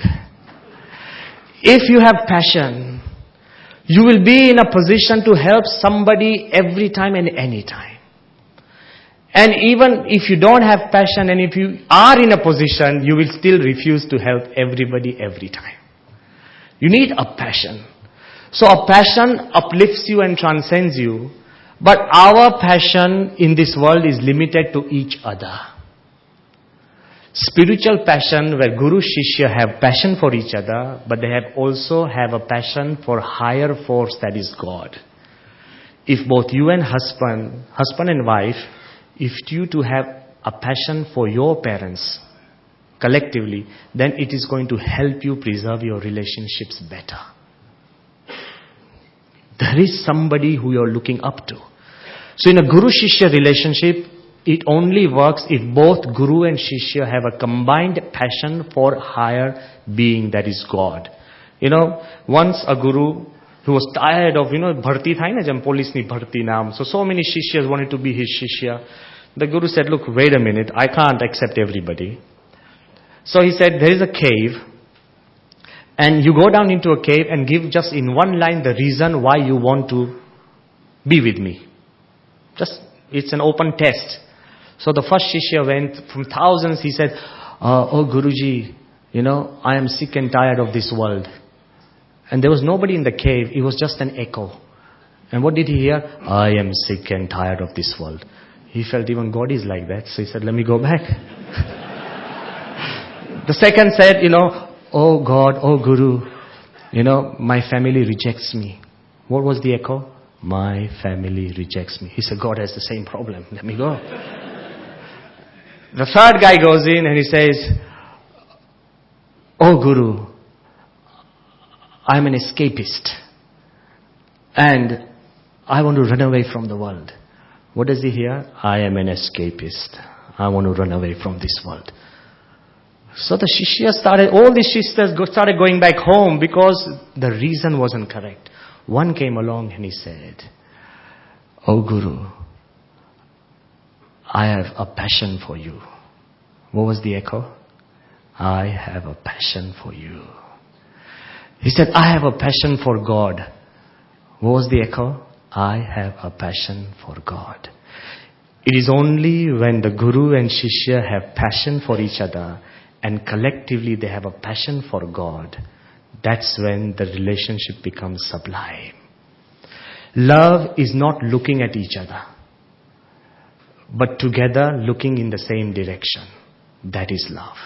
If you have passion, you will be in a position to help somebody every time and any time. And even if you don't have passion and if you are in a position, you will still refuse to help everybody every time. You need a passion. So a passion uplifts you and transcends you. But our passion in this world is limited to each other. Spiritual passion, where Guru Shishya have passion for each other, but they also have a passion for higher force, that is God. If both you and husband and wife, if you two have a passion for your parents collectively, then it is going to help you preserve your relationships better. There is somebody who you are looking up to. So in a Guru-Shishya relationship, it only works if both Guru and Shishya have a combined passion for higher being, that is God. Once a Guru who was tired of, bharti thai na jam police ni bharti naam. So many Shishyas wanted to be his Shishya. The Guru said, look, wait a minute, I can't accept everybody. So he said, there is a cave. And you go down into a cave and give just in one line the reason why you want to be with me. It's an open test. So the first Shishya went from thousands. He said, oh Guruji, I am sick and tired of this world. And there was nobody in the cave. It was just an echo. And what did he hear? I am sick and tired of this world. He felt even God is like that. So he said, let me go back. The second said, oh God, oh Guru, my family rejects me. What was the echo? My family rejects me. He said, God has the same problem. Let me go. The third guy goes in and he says, oh Guru, I'm an escapist. And I want to run away from the world. What does he hear? I am an escapist. I want to run away from this world. So the Shishya all the Shishyas started going back home because the reason wasn't correct. One came along and he said, oh Guru, I have a passion for you. What was the echo? I have a passion for you. He said, I have a passion for God. What was the echo? I have a passion for God. It is only when the Guru and Shishya have passion for each other and collectively they have a passion for God, that's when the relationship becomes sublime. Love is not looking at each other, but together looking in the same direction. That is love.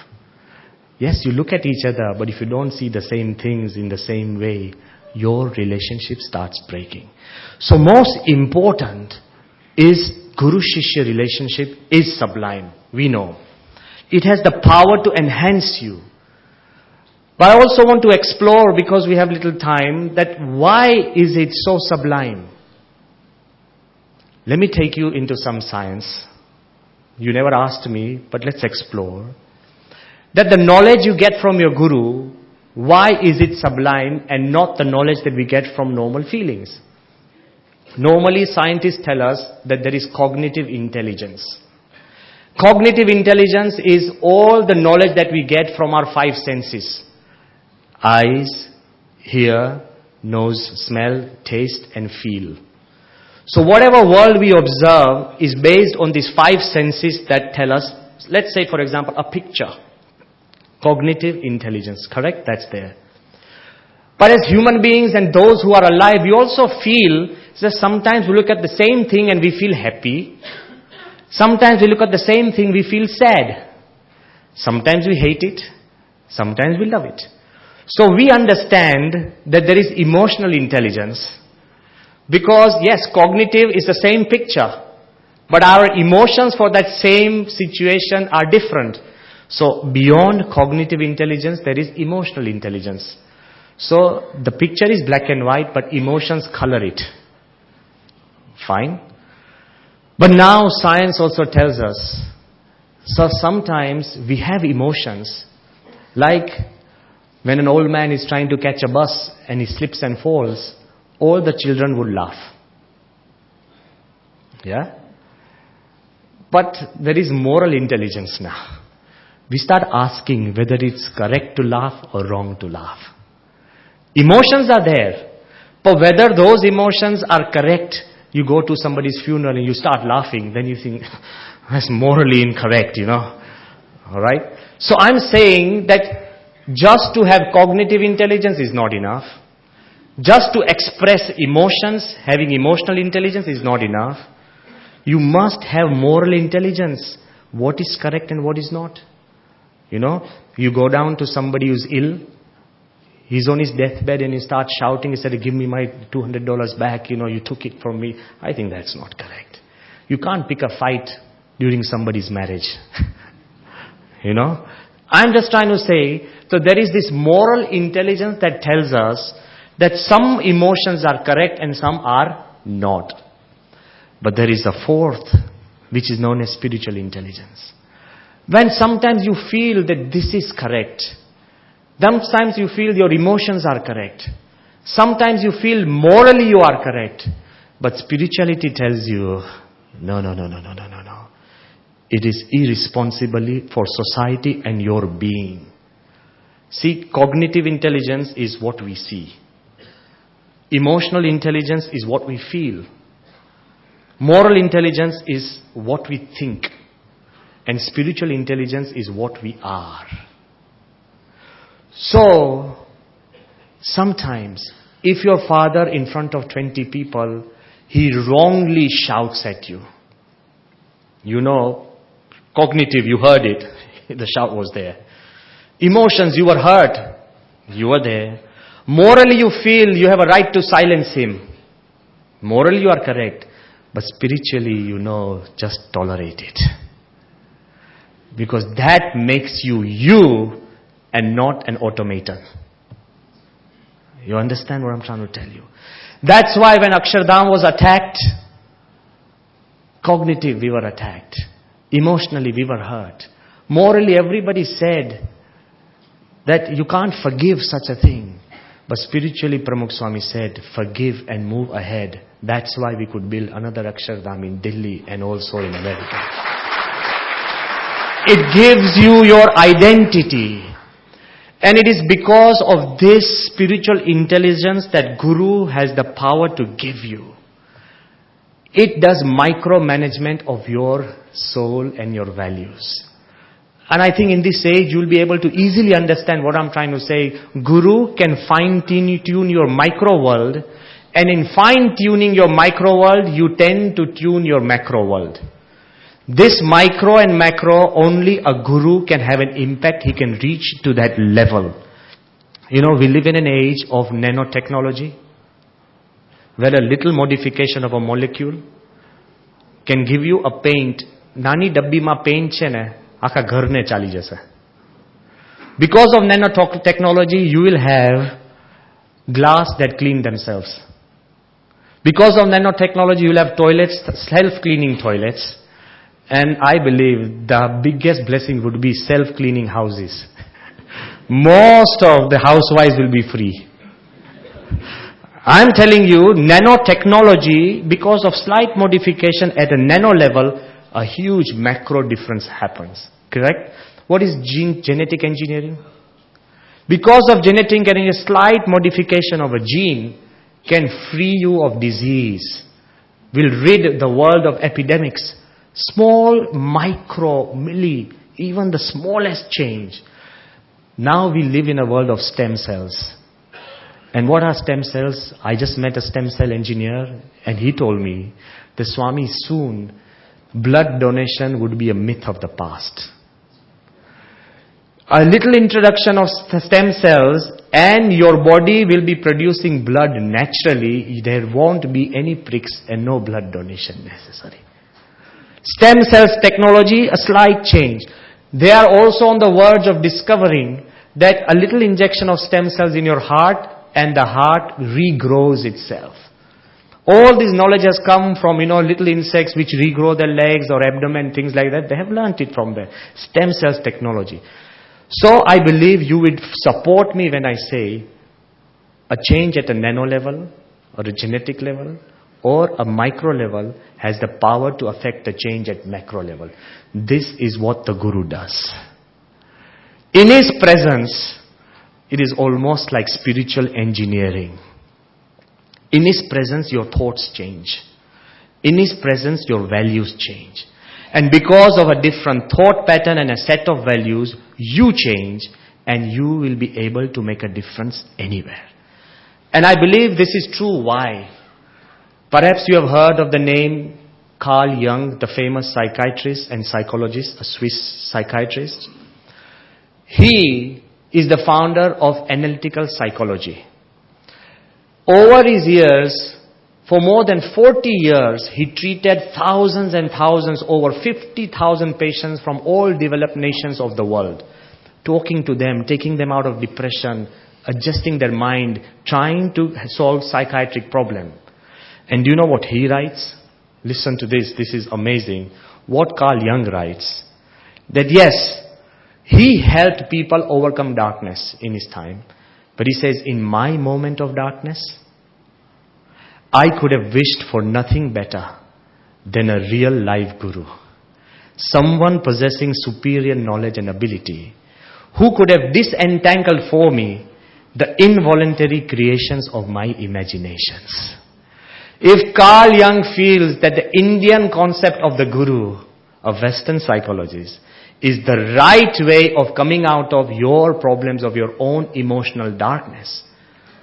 Yes, you look at each other, but if you don't see the same things in the same way, your relationship starts breaking. So most important is Guru-Shishya relationship is sublime. We know. It has the power to enhance you. But I also want to explore, because we have little time, that why is it so sublime? Let me take you into some science. You never asked me, but let's explore. That the knowledge you get from your Guru, why is it sublime and not the knowledge that we get from normal feelings? Normally, scientists tell us that there is cognitive intelligence. Cognitive intelligence is all the knowledge that we get from our five senses. Eyes, hear, nose, smell, taste and feel. So whatever world we observe is based on these five senses that tell us, let's say for example, a picture. Cognitive intelligence, correct? That's there. But as human beings and those who are alive, we also feel that sometimes we look at the same thing and we feel happy. Sometimes we look at the same thing, we feel sad. Sometimes we hate it. Sometimes we love it. So we understand that there is emotional intelligence. Because yes, cognitive is the same picture. But our emotions for that same situation are different. So beyond cognitive intelligence, there is emotional intelligence. So the picture is black and white, but emotions color it. Fine. But now science also tells us, so sometimes we have emotions, like when an old man is trying to catch a bus and he slips and falls, all the children would laugh. Yeah? But there is moral intelligence now. We start asking whether it's correct to laugh or wrong to laugh. Emotions are there, but whether those emotions are correct, you go to somebody's funeral and you start laughing, then you think, that's morally incorrect, Alright? So I'm saying that just to have cognitive intelligence is not enough. Just to express emotions, having emotional intelligence is not enough. You must have moral intelligence. What is correct and what is not. You go down to somebody who's ill. He's on his deathbed and he starts shouting. He said, give me my $200 back. You took it from me. I think that's not correct. You can't pick a fight during somebody's marriage. I'm just trying to say, so there is this moral intelligence that tells us that some emotions are correct and some are not. But there is a fourth, which is known as spiritual intelligence. When sometimes you feel that this is correct. Sometimes you feel your emotions are correct. Sometimes you feel morally you are correct. But spirituality tells you, no. It is irresponsible for society and your being. See, cognitive intelligence is what we see. Emotional intelligence is what we feel. Moral intelligence is what we think. And spiritual intelligence is what we are. So, sometimes, if your father in front of 20 people, he wrongly shouts at you. You know, cognitive, you heard it. The shout was there. Emotions, you were hurt. You were there. Morally, you feel you have a right to silence him. Morally, you are correct. But spiritually, you know, just tolerate it. Because that makes you you and not an automaton. You understand what I'm trying to tell you? That's why when Akshardham was attacked, cognitive, we were attacked. Emotionally, we were hurt. Morally, everybody said that you can't forgive such a thing. But spiritually, Pramukh Swami said, forgive and move ahead. That's why we could build another Akshardham in Delhi and also in America. It gives you your identity. And it is because of this spiritual intelligence that Guru has the power to give you. It does micromanagement of your soul and your values. And I think in this age you will be able to easily understand what I'm trying to say. Guru can fine-tune your micro world, and in fine-tuning your micro world, you tend to tune your macro world. This micro and macro, only a Guru can have an impact. He can reach to that level. You know, we live in an age of nanotechnology, where a little modification of a molecule can give you a paint. Nani dabbi ma paint છે ને આખા ઘરને ચાલી જશે. Because of nanotechnology, you will have glass that clean themselves. Because of nanotechnology, you will have toilets, self-cleaning toilets. And I believe the biggest blessing would be self-cleaning houses. Most of the housewives will be free. I'm telling you, nanotechnology, because of slight modification at a nano level, a huge macro difference happens. Correct? What is genetic engineering? Because of genetic engineering, a slight modification of a gene can free you of disease, will rid the world of epidemics. Small, micro, milli, even the smallest change. Now we live in a world of stem cells. And what are stem cells? I just met a stem cell engineer and he told me, the Swami, soon blood donation would be a myth of the past. A little introduction of stem cells and your body will be producing blood naturally. There won't be any pricks and no blood donation necessary. Stem cells technology, a slight change. They are also on the verge of discovering that a little injection of stem cells in your heart and the heart regrows itself. All this knowledge has come from, little insects which regrow their legs or abdomen, things like that. They have learnt it from the stem cells technology. So I believe you would support me when I say a change at a nano level or a genetic level or a micro level has the power to affect the change at macro level. This is what the Guru does. In his presence, it is almost like spiritual engineering. In his presence, your thoughts change. In his presence, your values change. And because of a different thought pattern and a set of values, you change and you will be able to make a difference anywhere. And I believe this is true. Why? Perhaps you have heard of the name Carl Jung, the famous psychiatrist and psychologist, a Swiss psychiatrist. He is the founder of analytical psychology. Over his years, for more than 40 years, he treated thousands and thousands, over 50,000 patients from all developed nations of the world, talking to them, taking them out of depression, adjusting their mind, trying to solve psychiatric problem. And do you know what he writes? Listen to this. This is amazing. What Carl Jung writes, that yes, he helped people overcome darkness in his time. But he says, in my moment of darkness, I could have wished for nothing better than a real live Guru. Someone possessing superior knowledge and ability, who could have disentangled for me the involuntary creations of my imaginations. If Carl Jung feels that the Indian concept of the Guru, a Western psychologist, is the right way of coming out of your problems, of your own emotional darkness.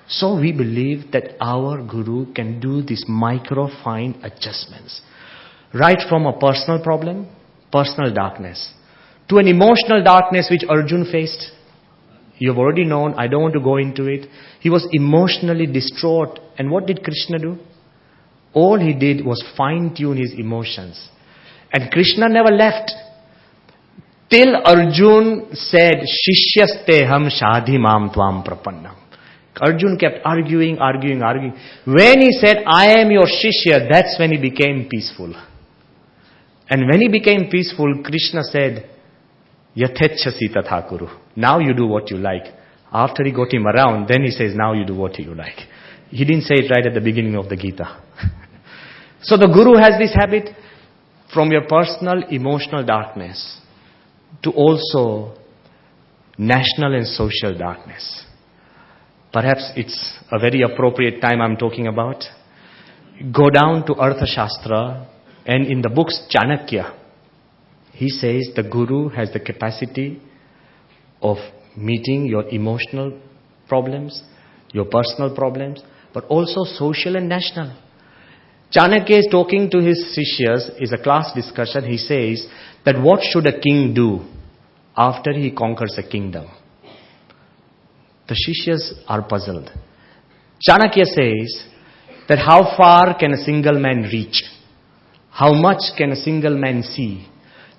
So we believe that our Guru can do these micro fine adjustments. Right from a personal problem, personal darkness, to an emotional darkness which Arjun faced. You've already known, I don't want to go into it. He was emotionally distraught. And what did Krishna do? All he did was fine-tune his emotions. And Krishna never left. Till Arjun said, Shishyasteham shadhimam tvam prapannam. Arjun kept arguing. When he said, I am your Shishya, that's when he became peaceful. And when he became peaceful, Krishna said, Yathechasi tatha kuru. Now you do what you like. After he got him around, then he says, now you do what you like. He didn't say it right at the beginning of the Gita. So the Guru has this habit, from your personal emotional darkness to also national and social darkness. Perhaps it's a very appropriate time I'm talking about. Go down to Arthashastra, and in the books Chanakya, he says the Guru has the capacity of meeting your emotional problems, your personal problems, but also social and national. Chanakya is talking to his Shishyas, is a class discussion. He says that what should a king do after he conquers a kingdom? The Shishyas are puzzled. Chanakya says that how far can a single man reach? How much can a single man see?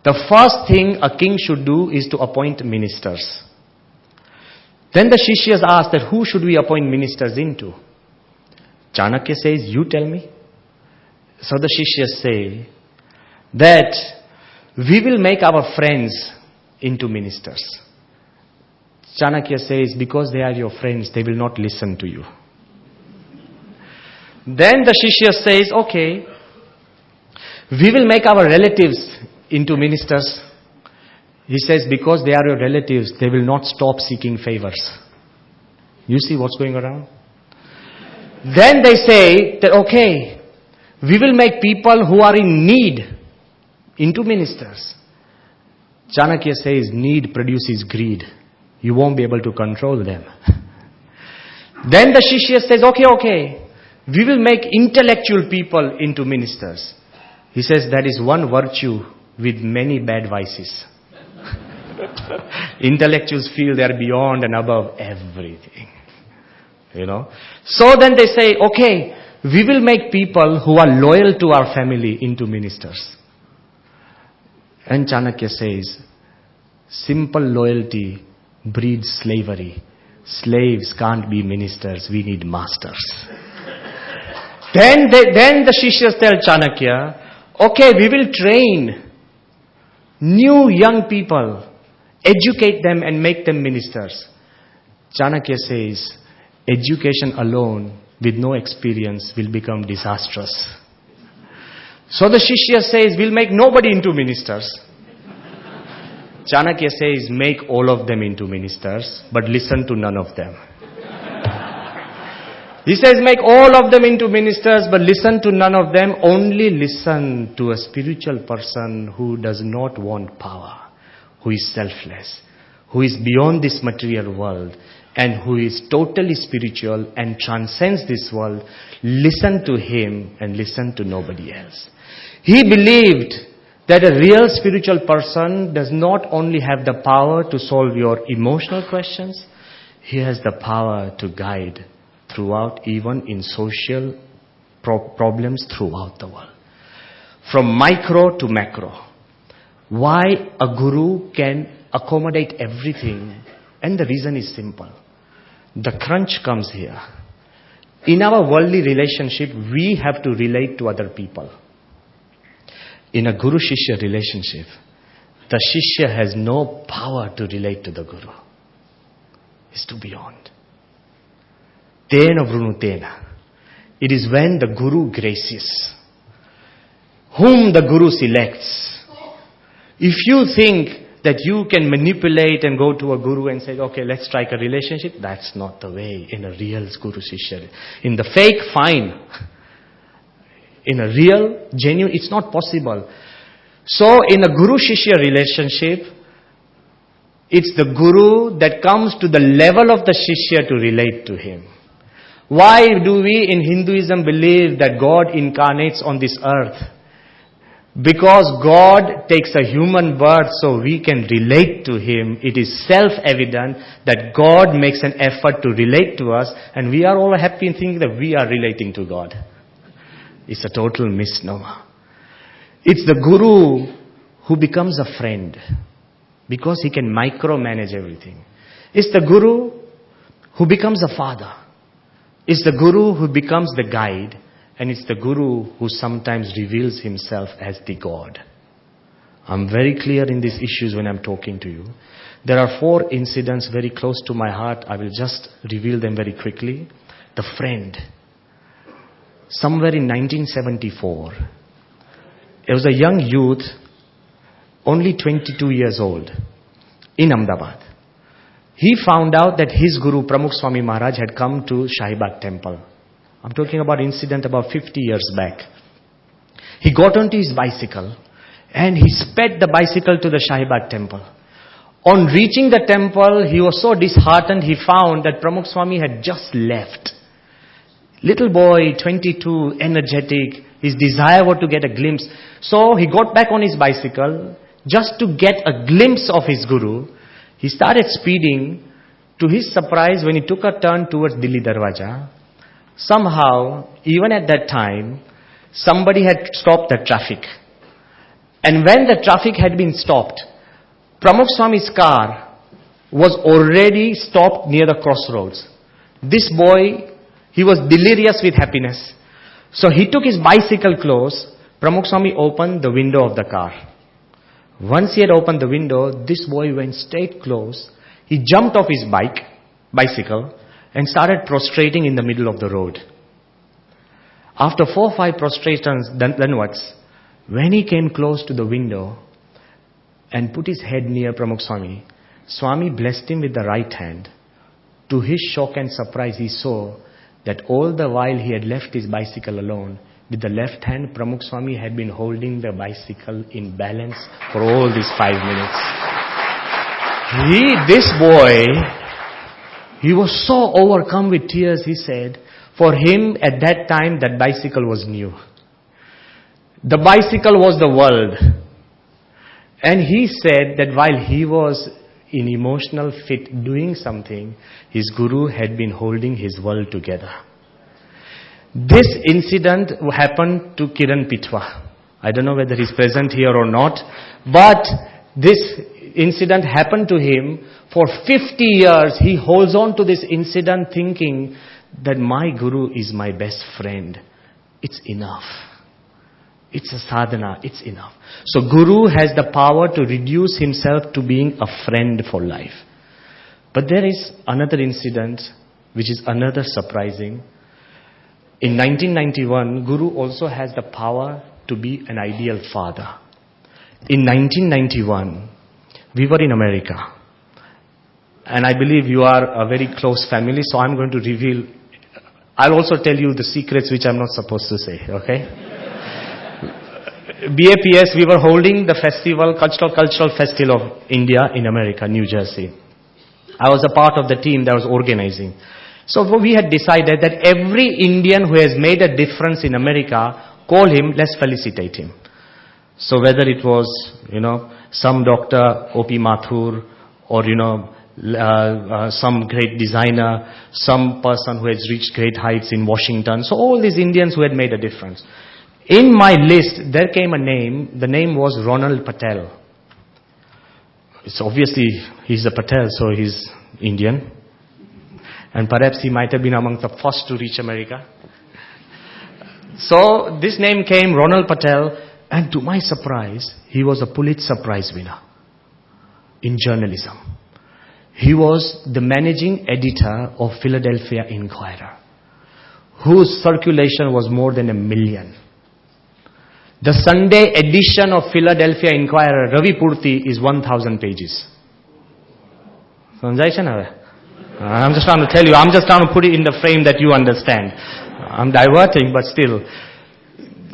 The first thing a king should do is to appoint ministers. Then the Shishyas ask that who should we appoint ministers into? Chanakya says, you tell me. So the Shishyas say that we will make our friends into ministers. Chanakya says, because they are your friends, they will not listen to you. Then the Shishya says, okay, we will make our relatives into ministers. He says, because they are your relatives, they will not stop seeking favors. You see what's going around? Then they say that, okay, we will make people who are in need into ministers. Chanakya says, need produces greed. You won't be able to control them. Then the Shishya says, okay, we will make intellectual people into ministers. He says, that is one virtue with many bad vices. Intellectuals feel they are beyond and above everything. You know. So then they say, okay, we will make people who are loyal to our family into ministers. And Chanakya says, simple loyalty breeds slavery. Slaves can't be ministers, we need masters. Then the Shishyas tell Chanakya, okay, we will train new young people, educate them and make them ministers. Chanakya says, education alone with no experience will become disastrous. So the Shishya says, we'll make nobody into ministers. Chanakya says, make all of them into ministers, but listen to none of them. He says, make all of them into ministers, but listen to none of them. Only listen to a spiritual person who does not want power, who is selfless, who is beyond this material world, and who is totally spiritual and transcends this world. Listen to him and listen to nobody else. He believed that a real spiritual person does not only have the power to solve your emotional questions, he has the power to guide throughout, even in social problems throughout the world. From micro to macro. Why a guru can accommodate everything? And the reason is simple. The crunch comes here. In our worldly relationship, we have to relate to other people. In a Guru-Shishya relationship, the Shishya has no power to relate to the Guru. It's too beyond. Tena vrunutena. It is when the Guru graces, whom the Guru selects. If you think that you can manipulate and go to a Guru and say, okay, let's strike a relationship, that's not the way in a real Guru-Shishya. In the fake, fine. In a real, genuine, it's not possible. So in a Guru-Shishya relationship, it's the Guru that comes to the level of the Shishya to relate to him. Why do we in Hinduism believe that God incarnates on this earth? Because God takes a human birth so we can relate to Him. It is self-evident that God makes an effort to relate to us, and we are all happy in thinking that we are relating to God. It's a total misnomer. It's the Guru who becomes a friend because he can micromanage everything. It's the Guru who becomes a father. It's the Guru who becomes the guide. And it's the Guru who sometimes reveals himself as the God. I'm very clear in these issues when I'm talking to you. There are 4 incidents very close to my heart. I will just reveal them very quickly. The friend. Somewhere in 1974, there was a young youth, only 22 years old, in Ahmedabad. He found out that his Guru, Pramukh Swami Maharaj, had come to Shahibag temple. I'm talking about incident about 50 years back. He got onto his bicycle and he sped the bicycle to the Shahibag temple. On reaching the temple, he was so disheartened, he found that Pramukh Swami had just left. Little boy, 22, energetic, his desire was to get a glimpse. So he got back on his bicycle just to get a glimpse of his Guru. He started speeding. To his surprise, when he took a turn towards Delhi Darwaja, somehow, even at that time, somebody had stopped the traffic. And when the traffic had been stopped, Pramukh Swami's car was already stopped near the crossroads. This boy, he was delirious with happiness. So he took his bicycle close. Pramukh Swami opened the window of the car. Once he had opened the window, this boy went straight close. He jumped off his bicycle, and started prostrating in the middle of the road. After 4 or 5 prostrations downwards, when he came close to the window and put his head near Pramukh Swami, Swami blessed him with the right hand. To his shock and surprise, he saw that all the while he had left his bicycle alone, with the left hand, Pramukh Swami had been holding the bicycle in balance for all these 5 minutes. This boy, he was so overcome with tears, he said, for him at that time that bicycle was new. The bicycle was the world. And he said that while he was in emotional fit doing something, his Guru had been holding his world together. This incident happened to Kiran Pitwa. I don't know whether he's present here or not, but this incident happened to him. For 50 years, he holds on to this incident thinking that my Guru is my best friend. It's enough. It's a sadhana. It's enough. So Guru has the power to reduce himself to being a friend for life. But there is another incident which is another surprising. In 1991, Guru also has the power to be an ideal father. In 1991, we were in America. And I believe you are a very close family, so I'm going to reveal. I'll also tell you the secrets which I'm not supposed to say, okay? BAPS, we were holding the festival, Cultural Festival of India in America, New Jersey. I was a part of the team that was organizing. So we had decided that every Indian who has made a difference in America, call him, let's felicitate him. So whether it was, some Dr. O.P. Mathur or, some great designer, some person who has reached great heights in Washington. So all these Indians who had made a difference. In my list, there came a name. The name was Ronald Patel. It's obviously, he's a Patel, so he's Indian. And perhaps he might have been among the first to reach America. So this name came, Ronald Patel, and to my surprise, he was a Pulitzer Prize winner in journalism. He was the managing editor of Philadelphia Inquirer, whose circulation was more than 1 million. The Sunday edition of Philadelphia Inquirer, Ravi Purti, is 1,000 pages. I'm just trying to tell you, I'm just trying to put it in the frame that you understand. I'm diverting, but still.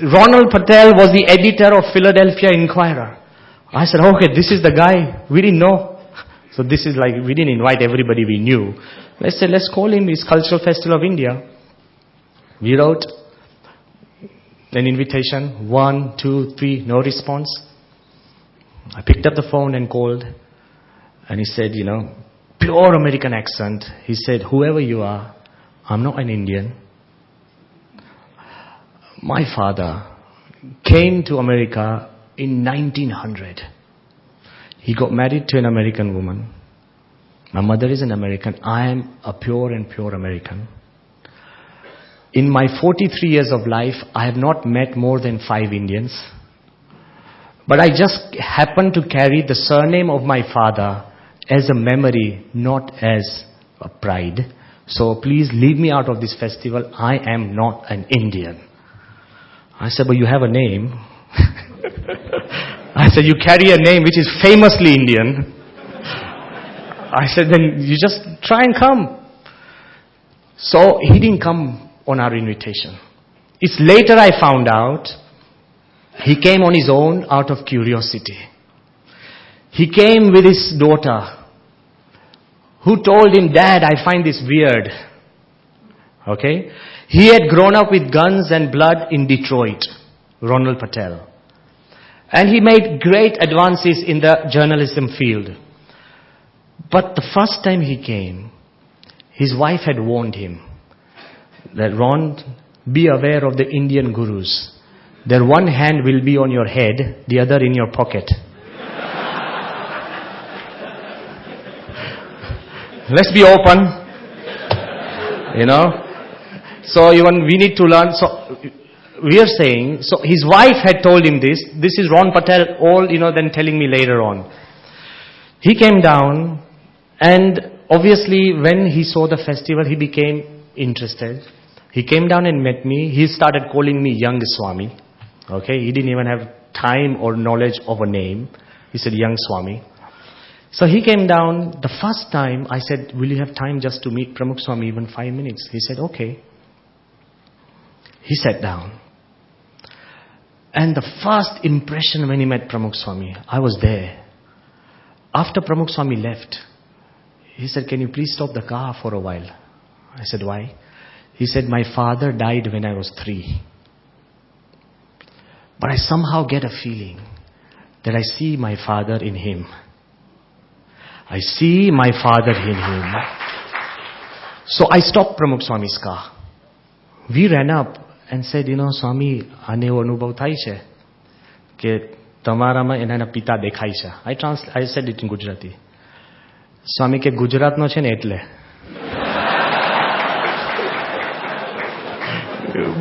Ronald Patel was the editor of Philadelphia Inquirer. I said, okay, this is the guy. We didn't know. So this is like, we didn't invite everybody we knew. Let's say, let's call him his Cultural Festival of India. We wrote an invitation. 1, 2, 3, no response. I picked up the phone and called. And he said, pure American accent. He said, whoever you are, I'm not an Indian. My father came to America in 1900. He got married to an American woman. My mother is an American. I am a pure and pure American. In my 43 years of life, I have not met more than 5 Indians. But I just happen to carry the surname of my father as a memory, not as a pride. So please leave me out of this festival. I am not an Indian. I said, but you have a name. I said, you carry a name which is famously Indian. I said, then you just try and come. So he didn't come on our invitation. It's later I found out he came on his own out of curiosity. He came with his daughter, who told him, Dad, I find this weird. Okay? He had grown up with guns and blood in Detroit, Ronald Patel. And he made great advances in the journalism field. But the first time he came, his wife had warned him that, Ron, be aware of the Indian gurus. Their one hand will be on your head, the other in your pocket. Let's be open. So even we need to learn. So we are saying, so his wife had told him this. This is Ron Patel, all, then telling me later on. He came down, and obviously when he saw the festival, he became interested. He came down and met me. He started calling me Young Swami. Okay, he didn't even have time or knowledge of a name. He said, Young Swami. So he came down. The first time I said, will you have time just to meet Pramukh Swami, even 5 minutes? He said, okay. He sat down. And the first impression when he met Pramukh Swami, I was there. After Pramukh Swami left, he said, can you please stop the car for a while? I said, why? He said, my father died when I was 3. But I somehow get a feeling that I see my father in him. I see my father in him. So I stopped Pramukh Swami's car. We ran up and said, Swami, આને એવો અનુભવ થાય છે કે તમારામાં એના પિતા દેખાય છે. I said it in Gujarati. સ્વામી કે ગુજરાતનો છે ને એટલે.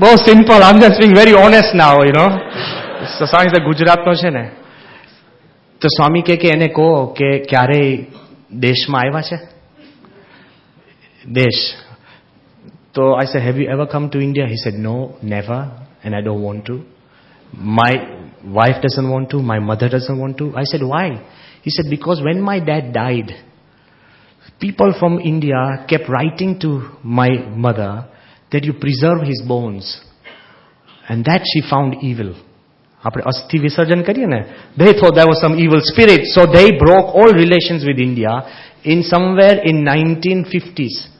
બહુ simple. I'm just being very honest now, So સ્વામી કે ગુજરાતનો છે ને. તો સ્વામી કે એને કહો કે ક્યારે દેશમાં આવ્યા છે? દેશ. So I said, have you ever come to India? He said, no, never, and I don't want to. My wife doesn't want to. My mother doesn't want to. I said, why? He said, because when my dad died, people from India kept writing to my mother that you preserve his bones. And that she found evil. They thought there was some evil spirit. So they broke all relations with India in somewhere in 1950s.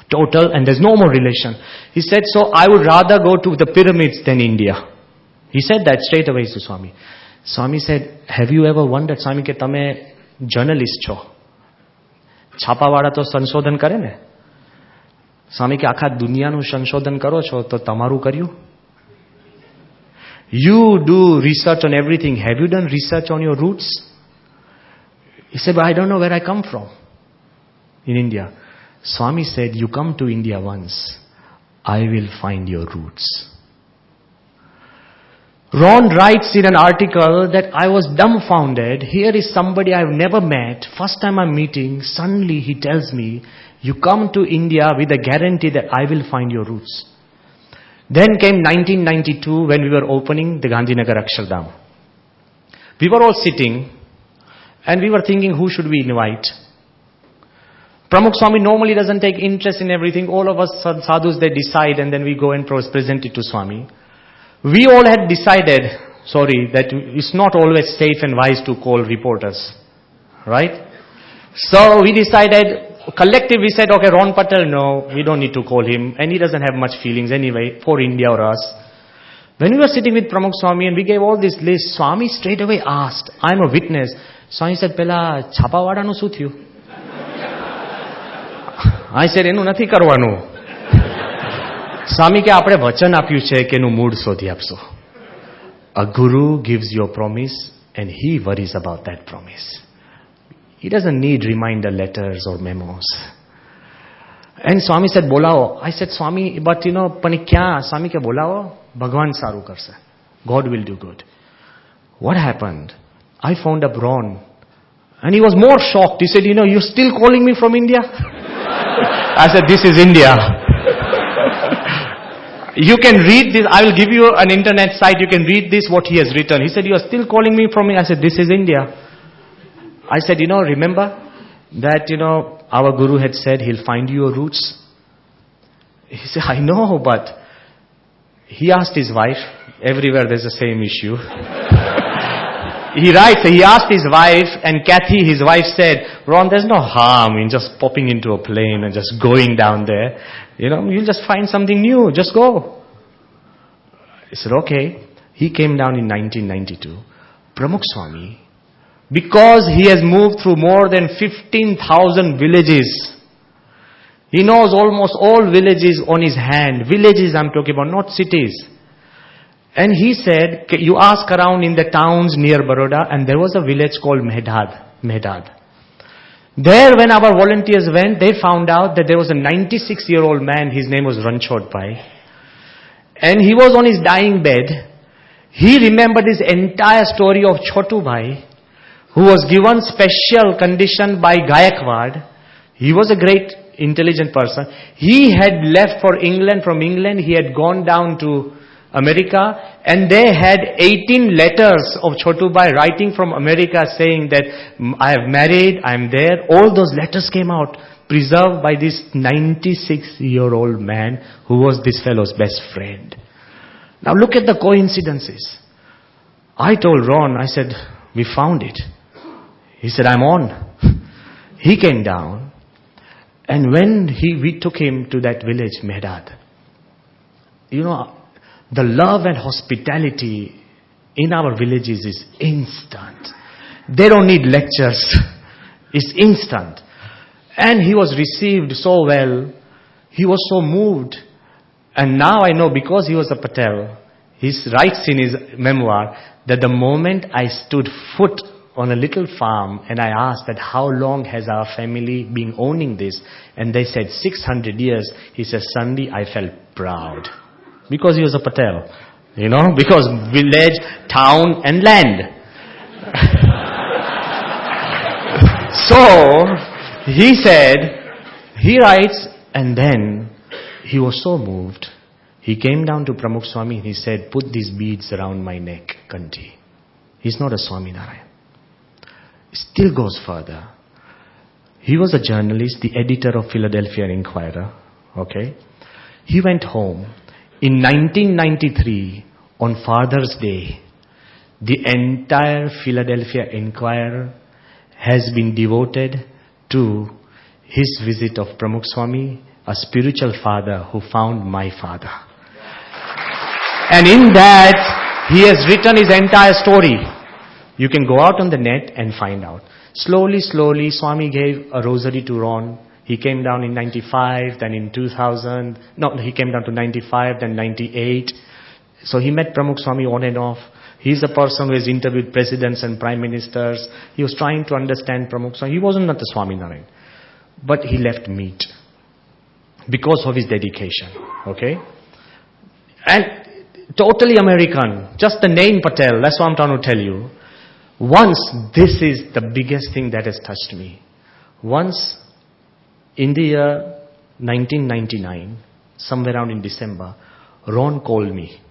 Total, and there's no more relation. He said, so I would rather go to the pyramids than India. He said that straight away to Swami. Swami said, have you ever wondered, Swami, ke tame journalist છો? છાપાવાળા તો સંશોધન કરે ને. સ્વામી કે આખા દુનિયાનું સંશોધન કરો છો તો તમારું કર્યું? You do research on everything. Have you done research on your roots? He said, but I don't know where I come from in India. Swami said, you come to India once, I will find your roots. Ron writes in an article that I was dumbfounded. Here is somebody I've never met. First time I'm meeting, suddenly he tells me, you come to India with a guarantee that I will find your roots. Then came 1992 when we were opening the Gandhinagar Akshardham. We were all sitting and we were thinking, who should we invite? Pramukh Swami normally doesn't take interest in everything. All of us sadhus, they decide and then we go and present it to Swami. We all had decided, that it's not always safe and wise to call reporters. Right? So we decided, collectively we said, okay, Ron Patel, no, we don't need to call him. And he doesn't have much feelings anyway for India or us. When we were sitting with Pramukh Swami and we gave all this list, Swami straight away asked, I'm a witness. Swami said, Pela, chapawada no su thyu? I said, enu nathi karwanu. Swami ke apne vachan aપ્યું છે કે એનું મૂળ શોધી આપશો. A guru gives you a promise and he worries about that promise. He doesn't need reminder letters or memos. And Swami said, bolao. I said, Swami, but pani kya? Swami ke bolao? Bhagwan saru karse. God will do good. What happened? I found up Ron. And he was more shocked. He said, you're still calling me from India? I said, this is India. You can read this. I will give you an internet site. You can read this, what he has written. He said, you are still calling me from India? I said, this is India. I said, remember that, our Guru had said he'll find your roots. He said, I know, but he asked his wife. Everywhere there's the same issue. He writes, he asked his wife, and Kathy, his wife, said, Ron, there's no harm in just popping into a plane and just going down there. You'll just find something new. Just go. He said, okay. He came down in 1992. Pramukh Swami, because he has moved through more than 15,000 villages. He knows almost all villages on his hand. Villages I'm talking about, not cities. And he said, you ask around in the towns near Baroda, and there was a village called Mehdad. There, when our volunteers went, they found out that there was a 96-year-old man. His name was Ranchod Pai. And he was on his dying bed. He remembered his entire story of Chotu Bhai, who was given special condition by Gayakwad. He was a great, intelligent person. He had left for England. From England, he had gone down to America, and they had 18 letters of Chotu Bhai writing from America saying that I have married, I am there. All those letters came out, preserved by this 96-year-old man who was this fellow's best friend. Now look at the coincidences. I told Ron, I said, we found it. He said, I'm on. He came down, and when we took him to that village, Mehdad, the love and hospitality in our villages is instant. They don't need lectures. It's instant. And he was received so well. He was so moved. And now I know, because he was a Patel, he writes in his memoir that the moment I stood foot on a little farm and I asked that how long has our family been owning this? And they said 600 years. He says, Sunday, I felt proud. Because he was a Patel, because village, town and land. So, he said, he writes, and then he was so moved. He came down to Pramukh Swami and he said, put these beads around my neck, Kanti. He's not a Swaminarayan. Still goes further. He was a journalist, the editor of Philadelphia Inquirer. Okay? He went home. In 1993, on Father's Day, the entire Philadelphia Inquirer has been devoted to his visit of Pramukh Swami, a spiritual father who found my father. And in that, he has written his entire story. You can go out on the net and find out. Slowly, Swami gave a rosary to Ron. He came down in 95, then in 2000. No, he came down to 95, then 98. So he met Pramukh Swami on and off. He's a person who has interviewed presidents and prime ministers. He was trying to understand Pramukh Swami. He wasn't not the Swaminarayan. But he left meat because of his dedication. Okay? And totally American. Just the name Patel. That's what I'm trying to tell you. Once, this is the biggest thing that has touched me. Once, in the year 1999, somewhere around in December, Ron called me.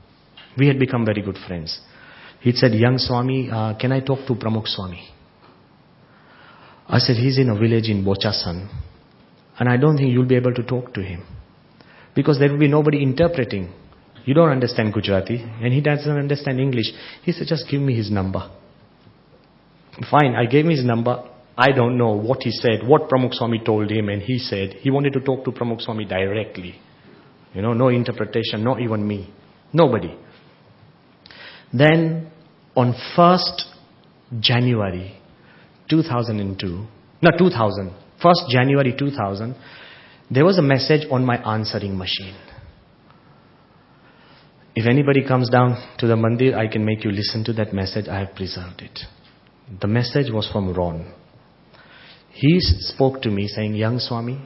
We had become very good friends. He said, young Swami, can I talk to Pramukh Swami? I said, he's in a village in Bochasan. And I don't think you'll be able to talk to him. Because there will be nobody interpreting. you don't understand Gujarati and he doesn't understand English. He said, just give me his number. Fine, I gave him his number. I don't know what he said, what Pramukh Swami told him, and he said he wanted to talk to Pramukh Swami directly. No interpretation, not even me. Nobody. Then on 1st January 2000, 1st January 2000, there was a message on my answering machine. If anybody comes down to the mandir, I can make you listen to that message. I have preserved it. The message was from Ron. He spoke to me saying, young Swami,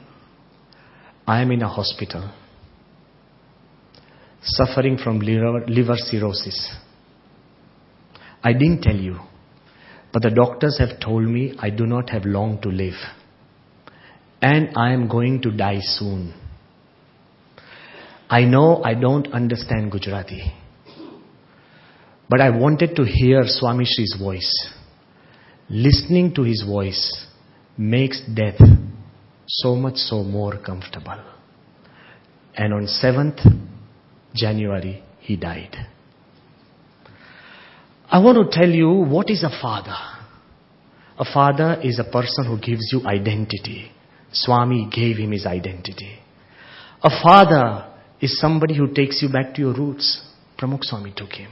I am in a hospital, suffering from liver cirrhosis. I didn't tell you, but the doctors have told me I do not have long to live. And I am going to die soon. I know I don't understand Gujarati, but I wanted to hear Swami Shri's voice. Listening to his voice makes death so much so more comfortable. And on 7th January, he died. I want to tell you, what is a father? A father is a person who gives you identity. Swami gave him his identity. A father is somebody who takes you back to your roots. Pramukh Swami took him.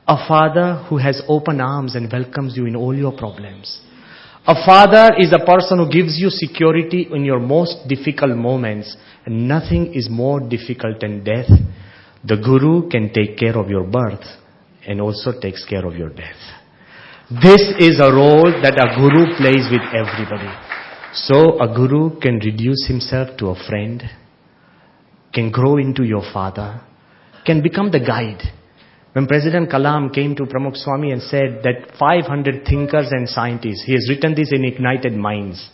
A father who has open arms and welcomes you in all your problems. A father is a person who gives you security in your most difficult moments. And nothing is more difficult than death. The Guru can take care of your birth and also takes care of your death. This is a role that a Guru plays with everybody. So a Guru can reduce himself to a friend, can grow into your father, can become the guide. When President Kalam came to Pramukh Swami and said that 500 thinkers and scientists, he has written this in Ignited Minds,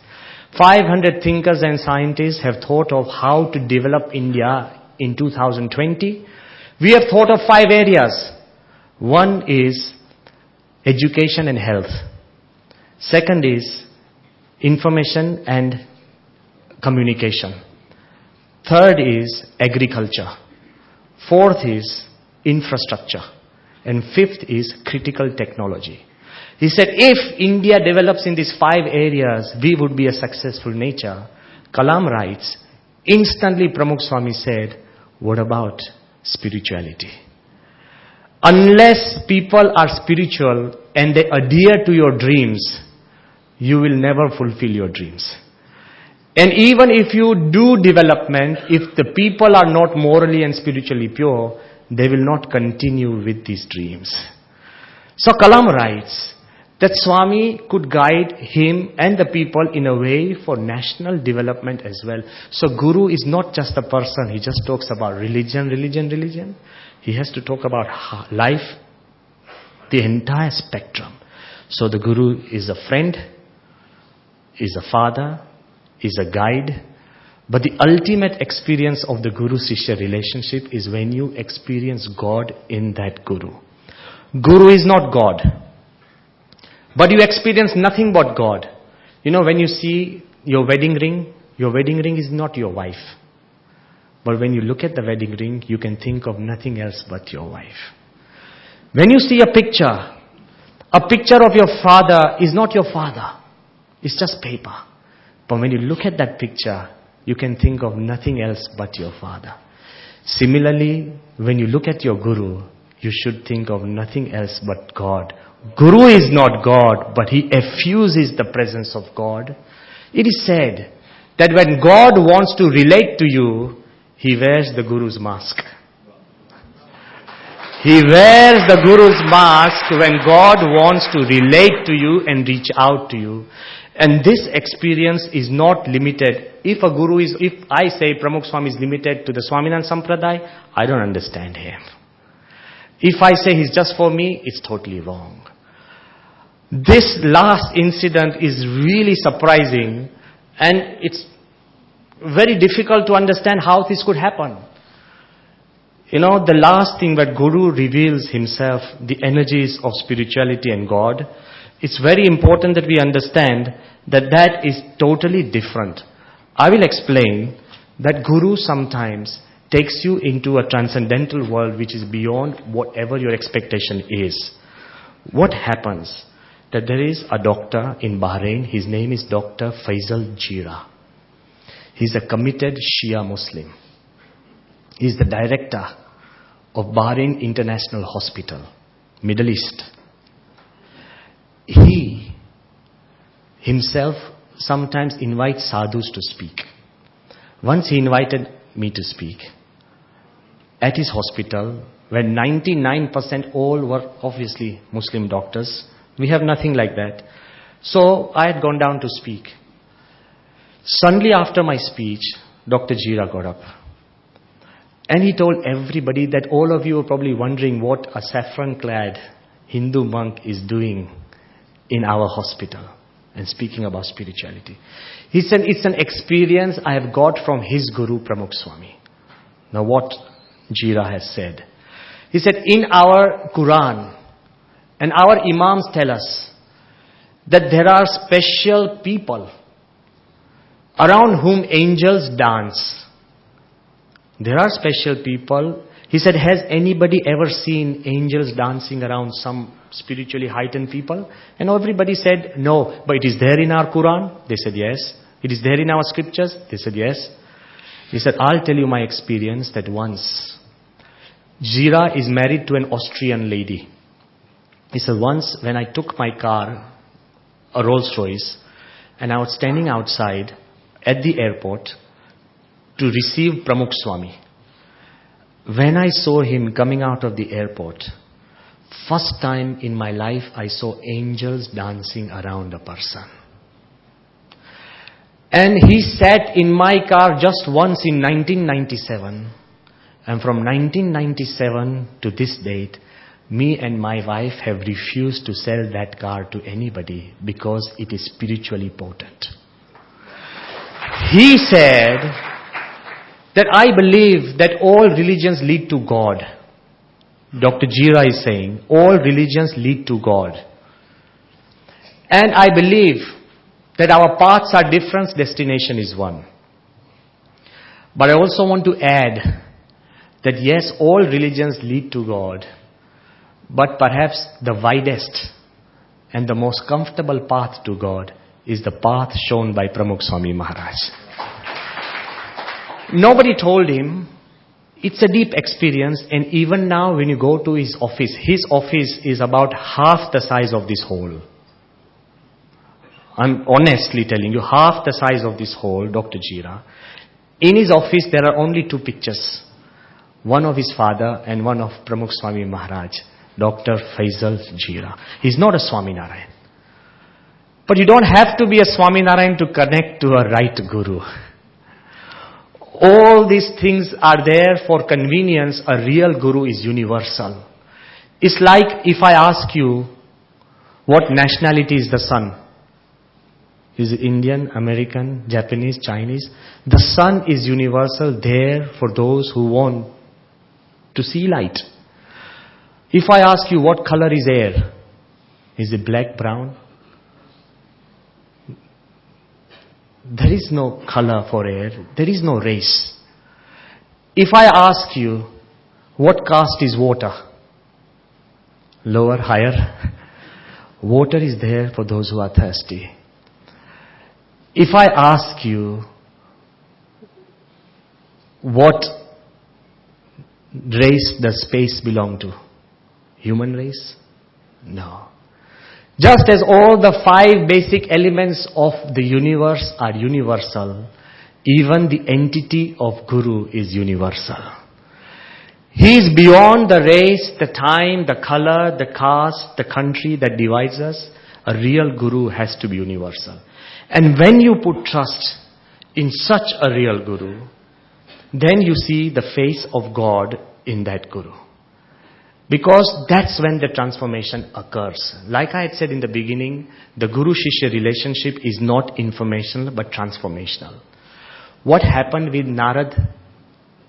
500 thinkers and scientists have thought of how to develop India in 2020. We have thought of 5 areas. One is education and health. Second is information and communication. Third is agriculture. Fourth is infrastructure. And fifth is critical technology. He said, if India develops in these 5 areas, we would be a successful nature. Kalam writes, instantly Pramukh Swami said, what about spirituality? Unless people are spiritual and they adhere to your dreams, you will never fulfill your dreams. And even if you do development, if the people are not morally and spiritually pure, they will not continue with these dreams. So Kalam writes that Swami could guide him and the people in a way for national development as well. So Guru is not just a person, he just talks about religion. He has to talk about life, the entire spectrum. So the Guru is a friend, is a father, is a guide. But the ultimate experience of the Guru-Shishya relationship is when you experience God in that Guru. Guru is not God, but you experience nothing but God. When you see your wedding ring is not your wife. But when you look at the wedding ring, you can think of nothing else but your wife. When you see a picture of your father is not your father. It's just paper. But when you look at that picture, you can think of nothing else but your father. Similarly, when you look at your Guru, you should think of nothing else but God. Guru is not God, but he effuses the presence of God. It is said that when God wants to relate to you, he wears the Guru's mask. He wears the Guru's mask when God wants to relate to you and reach out to you. And this experience is not limited. If I say Pramukh Swami is limited to the Swaminarayan Sampradaya, I don't understand him. If I say he's just for me, it's totally wrong. This last incident is really surprising, and it's very difficult to understand how this could happen. The last thing that Guru reveals himself, the energies of spirituality and God, it's very important that we understand that is totally different. I will explain that Guru sometimes takes you into a transcendental world which is beyond whatever your expectation is. What happens? That there is a doctor in Bahrain, his name is Dr. Faisal Jira. He's a committed Shia Muslim. He's the director of Bahrain International Hospital, Middle East. He himself sometimes invites sadhus to speak. Once he invited me to speak at his hospital, where 99% all were obviously Muslim doctors. We have nothing like that. So I had gone down to speak. Suddenly after my speech, Dr. Jira got up. And he told everybody that all of you are probably wondering what a saffron-clad Hindu monk is doing in our hospital and speaking about spirituality. He said, it's an experience I have got from his guru, Pramukh Swami. Now what Jira has said. He said, in our Quran, and our Imams tell us that there are special people around whom angels dance. There are special people. He said, has anybody ever seen angels dancing around some spiritually heightened people? And everybody said, no. But it is there in our Quran? They said, yes. It is there in our scriptures? They said, yes. He said, I'll tell you my experience that once Jira is married to an Austrian lady. He said, once when I took my car, a Rolls Royce, and I was standing outside at the airport to receive Pramukh Swami. When I saw him coming out of the airport, first time in my life I saw angels dancing around a person. And he sat in my car just once in 1997. And from 1997 to this date, me and my wife have refused to sell that car to anybody because it is spiritually potent. He said that I believe that all religions lead to God. Dr. Jira is saying all religions lead to God. And I believe that our paths are different, destination is one. But I also want to add that yes, all religions lead to God, but perhaps the widest and the most comfortable path to God is the path shown by Pramukh Swami Maharaj. Nobody told him. It's a deep experience, and even now when you go to his office is about half the size of this hall. I'm honestly telling you, half the size of this hall, Dr. Jira. In his office there are only two pictures. One of his father and one of Pramukh Swami Maharaj, Dr. Faisal Jira. He's not a Swaminarayan. But you don't have to be a Swaminarayan to connect to a right guru. All these things are there for convenience. A real guru is universal. It's like if I ask you, what nationality is the sun? Is it Indian, American, Japanese, Chinese? The sun is universal there for those who want to see light. If I ask you what color is air, is it black, brown? There is no color for air. There is no race. If I ask you what caste is water, lower, higher, water is there for those who are thirsty. If I ask you what race does space belong to? Human race? No. Just as all the 5 basic elements of the universe are universal, even the entity of Guru is universal. He is beyond the race, the time, the color, the caste, the country that divides us. A real Guru has to be universal. And when you put trust in such a real Guru, then you see the face of God in that Guru. Because that's when the transformation occurs. Like I had said in the beginning, the Guru-Shishya relationship is not informational but transformational. What happened with Narad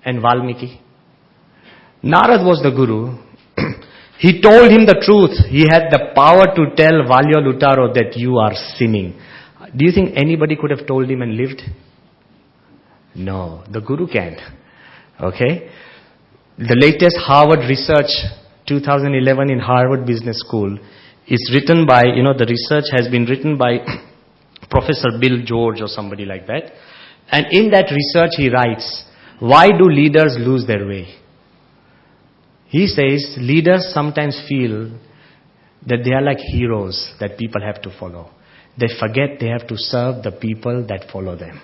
and Valmiki? Narad was the Guru. He told him the truth. He had the power to tell Valya Lutaro that you are sinning. Do you think anybody could have told him and lived? No, the Guru can't. Okay? The latest Harvard research, 2011 in Harvard Business School, is written by, the research has been written by Professor Bill George or somebody like that. And in that research he writes, why do leaders lose their way? He says, leaders sometimes feel that they are like heroes that people have to follow. They forget they have to serve the people that follow them.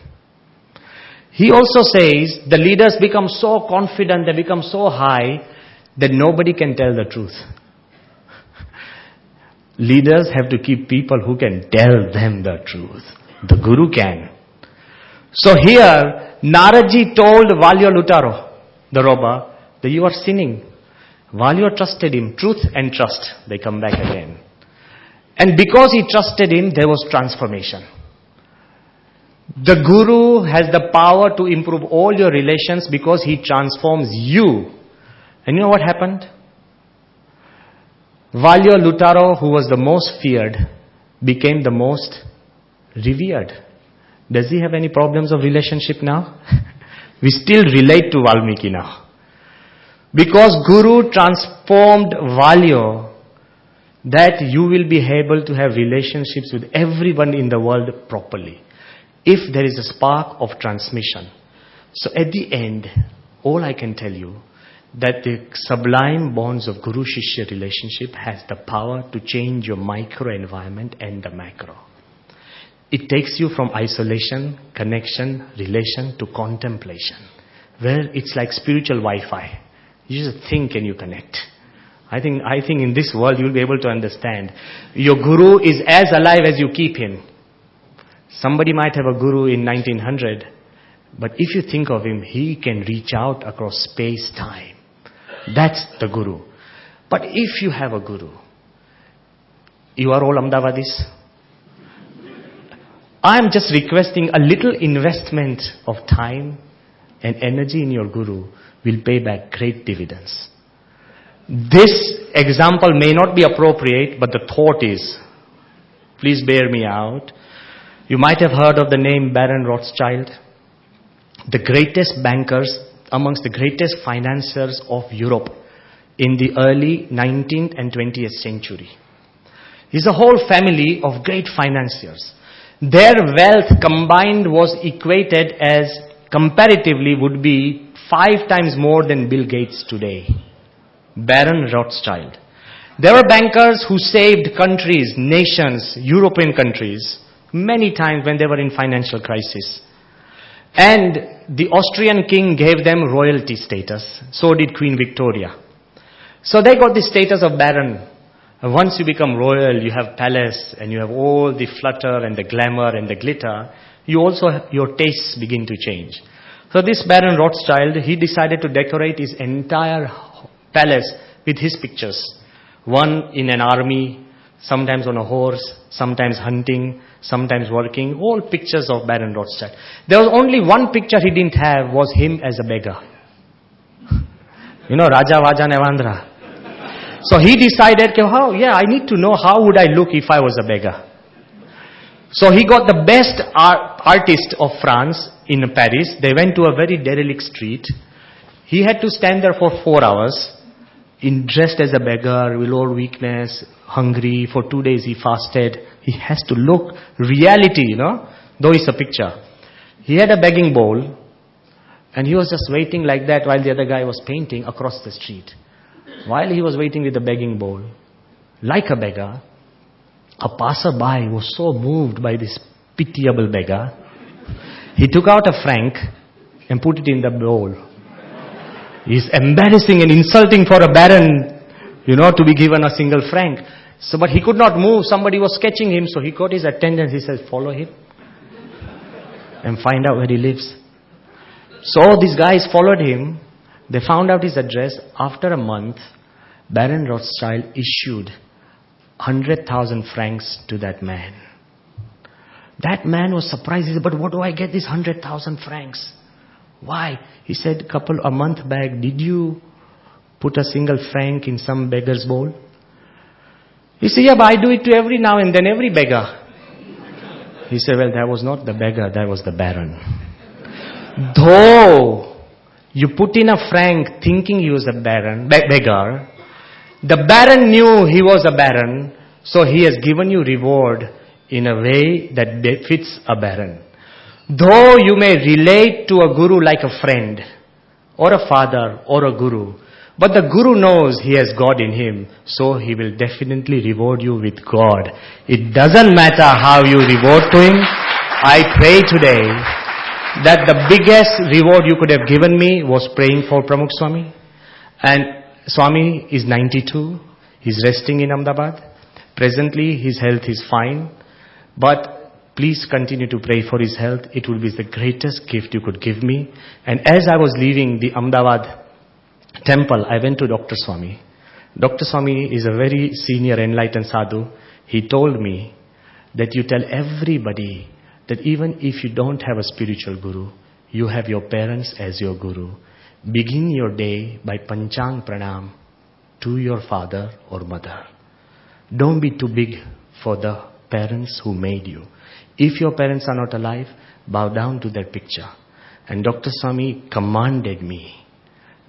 He also says the leaders become so confident, they become so high that nobody can tell the truth. Leaders have to keep people who can tell them the truth. The Guru can. So here, Naradji told Valyo Lutaro, the robber, that you are sinning. Valyo trusted him. Truth and trust, they come back again. And because he trusted him, there was transformation. The Guru has the power to improve all your relations because he transforms you. And you know what happened? Valyo Lutaro, who was the most feared, became the most revered. Does he have any problems of relationship now? We still relate to Valmiki now. Because Guru transformed Valyo, that you will be able to have relationships with everyone in the world properly. If there is a spark of transmission. So at the end, all I can tell you, that the sublime bonds of Guru-Shishya relationship has the power to change your micro-environment and the macro. It takes you from isolation, connection, relation to contemplation, where it's like spiritual Wi-Fi. You just think and you connect. I think in this world you'll be able to understand. Your Guru is as alive as you keep him. Somebody might have a Guru in 1900, but if you think of him, he can reach out across space-time. That's the Guru. But if you have a Guru, you are all Ahmedabadis. I am just requesting a little investment of time and energy in your Guru will pay back great dividends. This example may not be appropriate, but the thought is, please bear me out. You might have heard of the name Baron Rothschild. The greatest bankers, amongst the greatest financiers of Europe in the early 19th and 20th century. It's a whole family of great financiers. Their wealth combined was equated as comparatively would be 5 times more than Bill Gates today. Baron Rothschild. There were bankers who saved countries, nations, European countries, many times when they were in financial crisis. And the Austrian king gave them royalty status. So did Queen Victoria. So they got the status of baron. And once you become royal, you have palace and you have all the flutter and the glamour and the glitter. You also have, your tastes begin to change. So this Baron Rothschild, he decided to decorate his entire palace with his pictures. One in an army, sometimes on a horse, sometimes hunting, sometimes working, all pictures of Baron Rothschild. There was only one picture he didn't have, was him as a beggar. Raja Vaja Nevandra. So he decided, I need to know how would I look if I was a beggar. So he got the best artist of France in Paris. They went to a very derelict street. He had to stand there for 4 hours, dressed as a beggar, with all weakness, hungry. For 2 days he fasted. He has to look reality, though it's a picture. He had a begging bowl, and he was just waiting like that while the other guy was painting across the street. While he was waiting with the begging bowl, like a beggar, a passerby was so moved by this pitiable beggar, he took out a franc and put it in the bowl. It's embarrassing and insulting for a baron, to be given a single franc. So, but he could not move. Somebody was sketching him, so he got his attendants. He said, follow him and find out where he lives. So these guys followed him. They found out his address. After a month, Baron Rothschild issued 100,000 francs to that man. That man was surprised. He said, but what do I get these 100,000 francs? Why? He said, a month back, did you put a single franc in some beggar's bowl? He said, yeah, but I do it to every now and then, every beggar. He said, well, that was not the beggar, that was the baron. Though You put in a franc thinking he was a beggar. The baron knew he was a baron, so he has given you reward in a way that fits a baron. Though you may relate to a guru like a friend, or a father, or a guru, but the guru knows he has God in him, so he will definitely reward you with God. It doesn't matter how you reward to him. I pray today that the biggest reward you could have given me was praying for Pramukh Swami. And Swami is 92. He's resting in Ahmedabad. Presently his health is fine. But please continue to pray for his health. It will be the greatest gift you could give me. And as I was leaving the Ahmedabad temple, I went to Dr. Swami. Dr. Swami is a very senior enlightened sadhu. He told me that you tell everybody that even if you don't have a spiritual guru, you have your parents as your guru. Begin your day by Panchang Pranam to your father or mother. Don't be too big for the parents who made you. If your parents are not alive, bow down to their picture. And Dr. Swami commanded me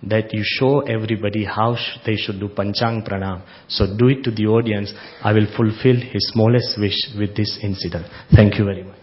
that you show everybody how they should do Panchang Pranam. So do it to the audience. I will fulfill his smallest wish with this incident. Thank you very much.